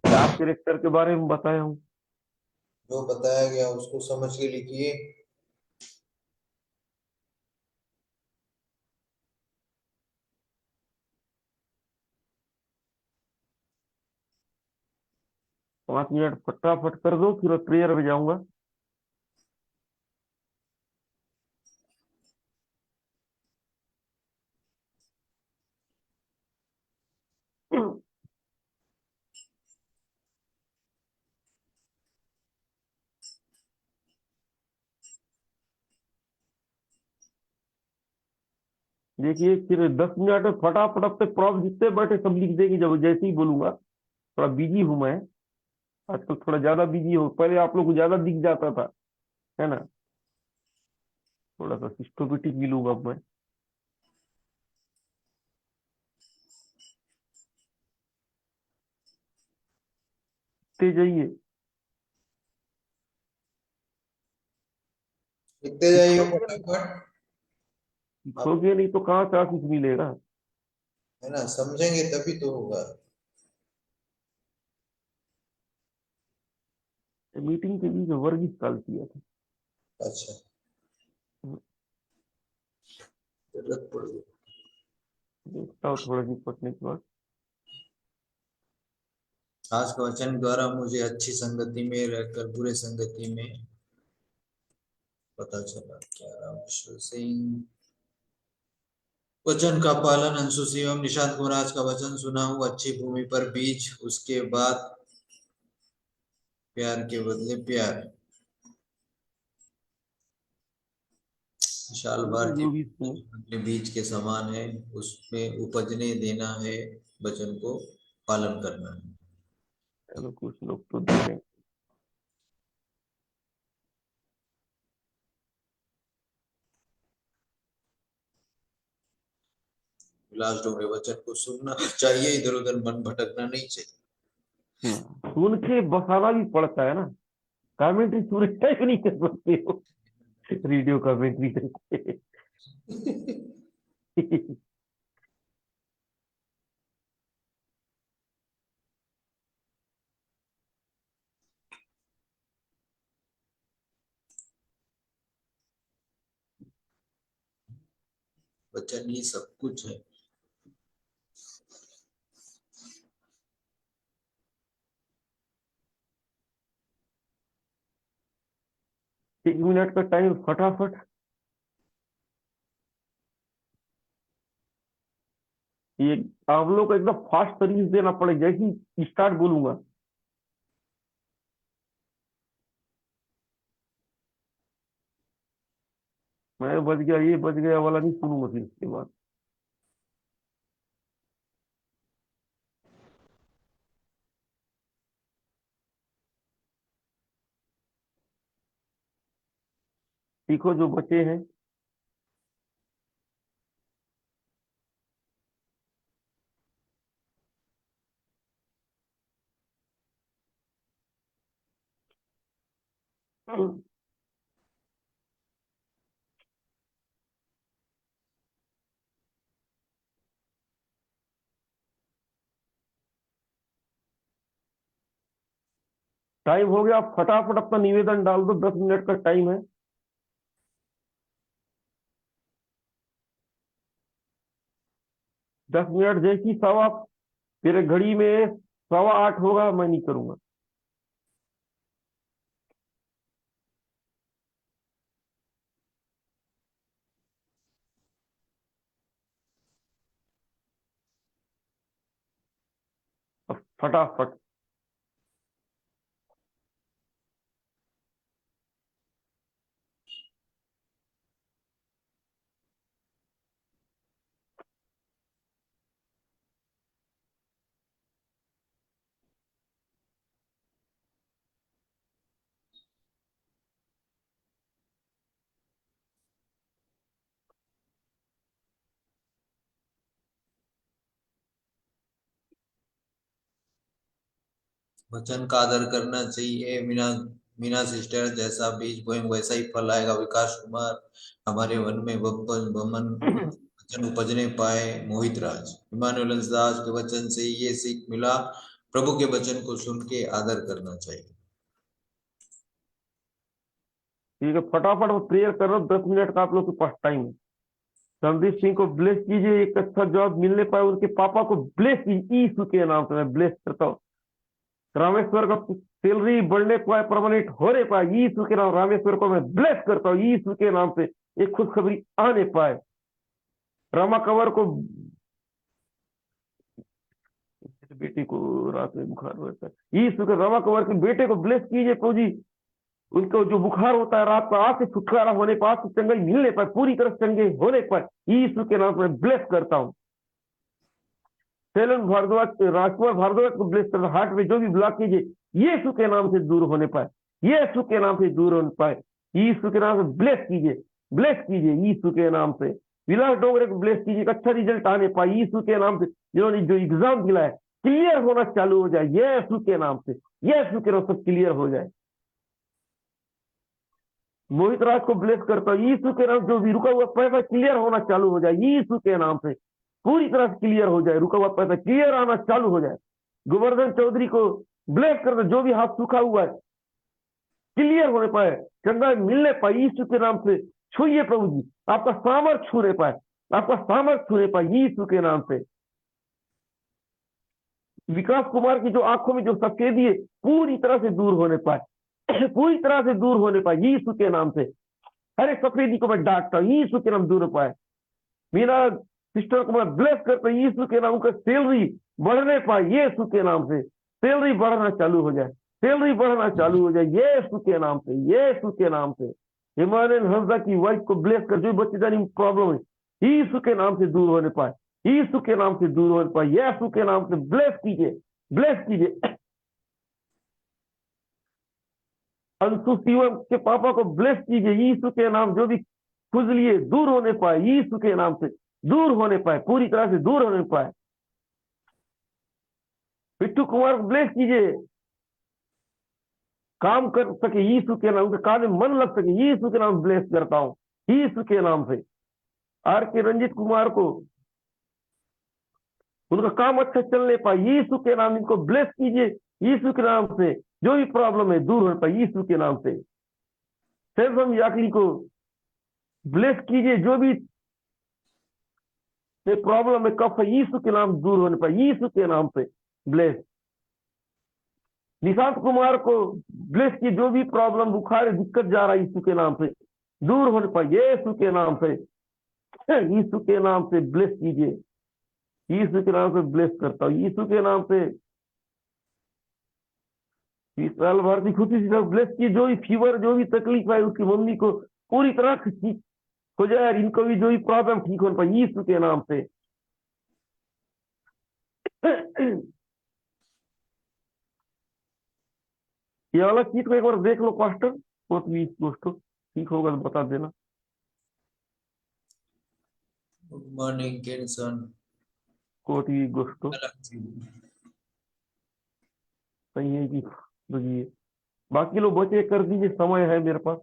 चार कैरेक्टर के बारे में बताया हूँ। जो बताया गया उसको समझ के लिखिए। 5 मिनट फटाफट कर दो, फिर प्रेयर में जाऊंगा। देखिए, फिर 10 मिनट में फटाफट अपने प्रॉप जितने बैठे सब लिख देंगे जब जैसे ही बोलूंगा। थोड़ा बिजी हूं मैं आजकल, थोड़ा ज्यादा बिजी हूँ। पहले आप लोग को ज्यादा दिख जाता था, है ना। थोड़ा सा सिस्टोमेटिक मिलूंगा अब मैं। ते जाइए। लिखते जाइए सीखोगे नहीं, फटाफट। आप सीखोगे नहीं तो कहाँ से कुछ मिलेगा। है ना, समझेंगे तभी तो होगा। मीटिंग के बीच वर्गीस कॉल किया था। अच्छा, जरूरत पड़ेगी। देखता हूँ थोड़ा निपटने के बाद। आज का वचन द्वारा मुझे अच्छी संगति में रहकर बुरे संगति में पता चला। क्या रामेश्वर सिंह। वचन का पालन। अंशु शिवम निशांत कुमार, आज का वचन सुना हूँ। अच्छी भूमि पर बीज, उसके बाद प्यार के बदले प्यार। विशाल भारती, जो भी इसमें, अपने बीज के समान है, उसमें उपजने देना है, वचन को पालन करना है। चलो कुछ लोग तो दे रहे हैं। विलास डोंगरे, वचन को सुनना चाहिए, इधर उधर मन भटकना नहीं चाहिए। सुन के बसाना भी पड़ता है ना। कमेंट्री पूरे टाइप नहीं कर सकते हो, रेडियो कमेंट्री करके। वचन ही सब कुछ है। 1 मिनट का टाइम फटाफट। ये आप लोग को एकदम फास्ट सर्विस देना पड़ेगा जैसे ही स्टार्ट बोलूंगा। मैं बच गया, ये बच गया वाला नहीं सुनूंगा फिर इसके बाद। सीखो जो बचे हैं। टाइम हो गया, आप फटाफट अपना निवेदन डाल दो, 10 मिनट का टाइम है। 10 मिनट जैसी सवा, तेरे घड़ी में 8:15 होगा, मैं नहीं करूंगा। अब फटाफट। वचन का आदर करना चाहिए। मीना मीना सिस्टर, जैसा बीज बोएंगे वैसा ही फल आएगा। विकास कुमार, हमारे वन में बमन वचन उपजने पाए। मोहित राज, इमानुएल दास के वचन से ये सीख मिला, प्रभु के वचन को सुन के आदर करना चाहिए। ठीक है, फटाफट प्रेयर करो, 10 मिनट का आप लोग के पास टाइम है। संदीप सिंह को ब्लेस कीजिए, एक अच्छा जॉब मिलने पाए, उनके पापा को ब्लेस कीजिए, यीशु के नाम से मैं ब्लेस करता हूँ। रामेश्वर का सैलरी बढ़ने पाए, परमानेंट होने पाए, यीशु के नाम। रामेश्वर को मैं ब्लेस करता हूँ यीशु के नाम से, एक खुशखबरी आने पाए। रामा कंवर को, बेटे को रात में बुखार रहता है, यीशु के रामा कंवर के बेटे को ब्लेस कीजिए प्रभु जी। उनको जो बुखार होता है रात को, आज से छुटकारा होने पर, आज से चंगाई मिलने पर, पूरी तरह चंगे होने पर यीशु के नाम से मैं ब्लेस करता हूँ। शैलन भारद्वाज, राजकुमार भारद्वाज को ब्लेस करता, हार्ट में जो भी ब्लॉक कीजिए यीशु के नाम से दूर होने पाए, यीशु के नाम से दूर होने पाए, यीशु के नाम से ब्लेस कीजिए, ब्लेस कीजिए यीशु के नाम से। विलास डोंगरे को ब्लेस कीजिए, अच्छा रिजल्ट आने पाए यीशु के नाम से। जिन्होंने जो एग्जाम दिला है क्लियर होना चालू हो जाए यीशु के नाम से, यीशु के नाम सब क्लियर हो जाए। मोहित राज को ब्लेस करता हूँ यीशु के नाम, जो भी रुका हुआ पैसा क्लियर होना चालू हो जाए यीशु के नाम से, पूरी तरह से क्लियर हो जाए, रुका हुआ पैसा क्लियर आना चालू हो जाए। गोवर्धन चौधरी को ब्लेस करता, जो भी हाथ सूखा हुआ है क्लियर होने पाए, चंगा मिलने पाए यीशु के नाम से। छूइए प्रभु जी, आपका सामर्थ छूने पाए, आपका सामर्थ छूने पाए यीशु के नाम से। विकास कुमार की जो आंखों में जो सफेदी है पूरी तरह से दूर होने पाए, पूरी तरह से दूर होने पाए यीशु के नाम से। हर एक सफेदी को मैं डांटता हूँ यीशु के नाम, दूर हो पाए। मीना सिस्टर को मैं ब्लेस करता हूँ यीशु के नाम, उनका सैलरी बढ़ने पाए यीशु के नाम से, सैलरी बढ़ना चालू हो जाए, सैलरी बढ़ना चालू हो जाए यीशु के नाम से, यीशु के नाम से। हिमालयन हंसदा की वाइफ को ब्लेस कर, जो बच्चेदानी प्रॉब्लम है यीशु के नाम से दूर होने पाए, यीशु के नाम से दूर होने पाए, यीशु के नाम से ब्लेस कीजिए, ब्लेस कीजिए। अंशु शिवम के पापा को ब्लेस कीजिए यीशु के नाम, जो भी खुजलिए दूर होने पाए यीशु के नाम से, दूर होने पाए, पूरी तरह से दूर होने पाए। पिट्टू कुमार को ब्लेस कीजिए, काम कर सके यीशु के नाम, उनके काम में मन लग सके यीशु के नाम ब्लेस करता हूं यीशु के नाम से। आर के रंजित कुमार को उनका काम अच्छा चलने पाए यीशु के नाम, इनको ब्लेस कीजिए यीशु के नाम से, जो भी प्रॉब्लम है दूर हो पाए यीशु के नाम से। सेल्फम याकली को ब्लेस कीजिए, जो भी प्रॉब्लम है, कफ है यीशु के नाम दूर होने पाए यीशु के नाम से ब्लेस। निशांत कुमार को ब्लेस की, जो भी प्रॉब्लम बुखार दिक्कत जा रहा है यीशु के नाम से दूर होने पाए यीशु के नाम से, यीशु के नाम से ब्लेस कीजिए, यीशु के नाम से ब्लेस करता हूँ यीशु के नाम से। इस साल भारती खुशी से ब्लेस की, जो भी फीवर जो भी तकलीफ है उसकी मम्मी को पूरी तरह हो जाए यार, इनको भी जो भी प्रॉब्लम ठीक हो पाए यीशु के नाम से। ये वाला चीज को एक बार देख लो पास्टर, बहुत भी दोस्तों ठीक होगा तो बता देना। Good morning किंसन। कोट भी दोस्तों सही है कि बुझिए, बाकी लोग बचे कर दीजिए, समय है मेरे पास।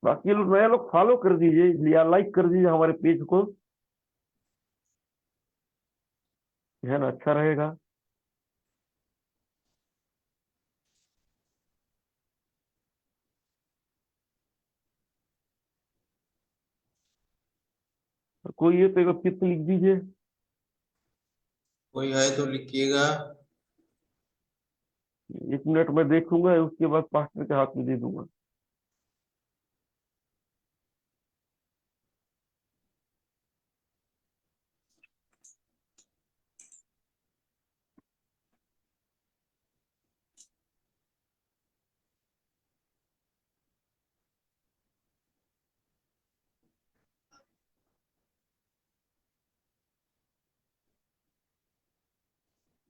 बाकी लोग नए लोग फॉलो कर दीजिए या लाइक कर दीजिए हमारे पेज को, है ना, अच्छा रहेगा। कोई है तो एक चित्त लिख दीजिए। कोई है तो लिखिएगा। 1 मिनट में देखूंगा, उसके बाद पास्टर के हाथ में दे दूंगा।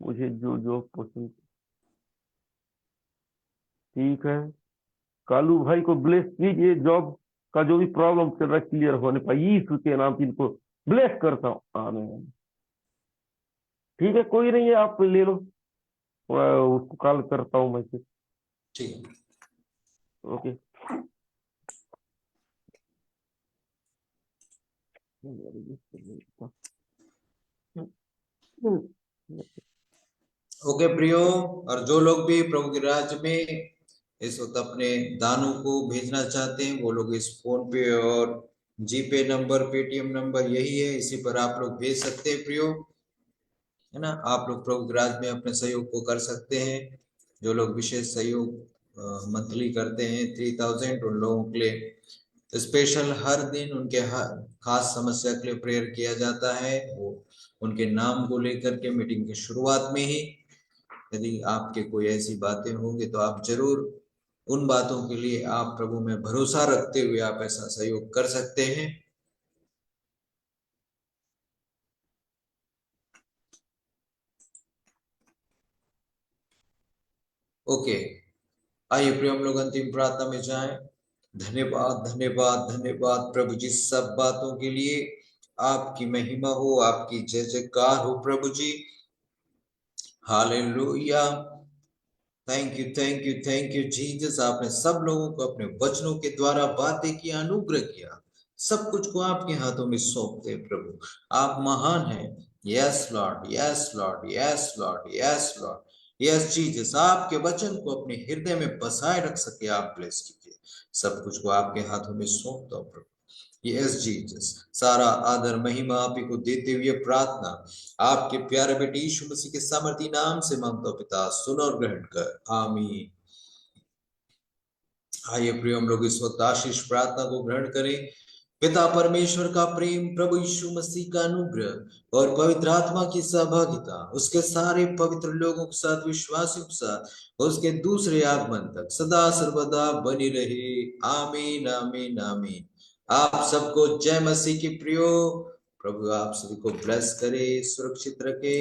मुझे जो जो पसंद, ठीक है। कालू भाई को ब्लेस कीजिए, जॉब का जो भी प्रॉब्लम चल रहा है क्लियर होने पाए यीशु के नाम से इनको ब्लेस करता हूँ, आमीन। ठीक है, कोई नहीं है, आप ले लो, उसको कॉल करता हूँ मैं फिर। ठीक है। ओके। ओके प्रियो, और जो लोग भी प्रभु के राज्य में इस वक्त अपने दानों को भेजना चाहते हैं, वो लोग इस फोन पे और जीपे नंबर, पेटीएम नंबर यही है, इसी पर आप लोग भेज सकते हैं प्रियो, है ना। आप लोग प्रभु के राज्य में अपने सहयोग को कर सकते हैं। जो लोग विशेष सहयोग मंथली करते हैं 3000, उन लोगों के लिए स्पेशल हर दिन उनके खास समस्या के लिए प्रेयर किया जाता है। वो उनके नाम को लेकर के मीटिंग की शुरुआत में ही, यदि आपके कोई ऐसी बातें होंगी तो आप जरूर उन बातों के लिए आप प्रभु में भरोसा रखते हुए आप ऐसा सहयोग कर सकते हैं। ओके, आइए प्रिय हम लोग अंतिम प्रार्थना में जाएं। धन्यवाद धन्यवाद धन्यवाद प्रभु जी, सब बातों के लिए आपकी महिमा हो, आपकी जय जयकार हो प्रभु ji. Hallelujah, thank you Jesus. आपने सब लोगों को अपने वचनों के द्वारा बातें की, अनुग्रह किया, सब कुछ को आपके हाथों में सौंपते प्रभु। आप महान हैं। Yes Lord, yes Lord, yes Lord, yes Lord, yes Jesus. आपके वचन को अपने हृदय में बसाए रख सके आप ब्लेस कीजिए। सब कुछ को आपके हाथों में सौंपता हूं प्रभु। यस जीसस, सारा आदर महिमा आप ही को देते हुए प्रार्थना आपके प्यारे बेटे यीशु मसीह के सामर्थी नाम से मांगता हूं पिता, सुन और ग्रहण कर, आमीन। आइए प्रिय हम लोग इस वक्त आशीष प्रार्थना को ग्रहण करें। पिता परमेश्वर का प्रेम, प्रभु यीशु मसीह का अनुग्रह और पवित्र आत्मा की सहभागिता उसके सारे पवित्र लोगों के साथ, विश्वासियों के साथ उसके दूसरे आगमन तक सदा सर्वदा बनी रहे, आमीन आमीन आमीन। आप सबको जय मसीह की प्रियो। प्रभु आप सभी को ब्लेस करे, सुरक्षित रखे।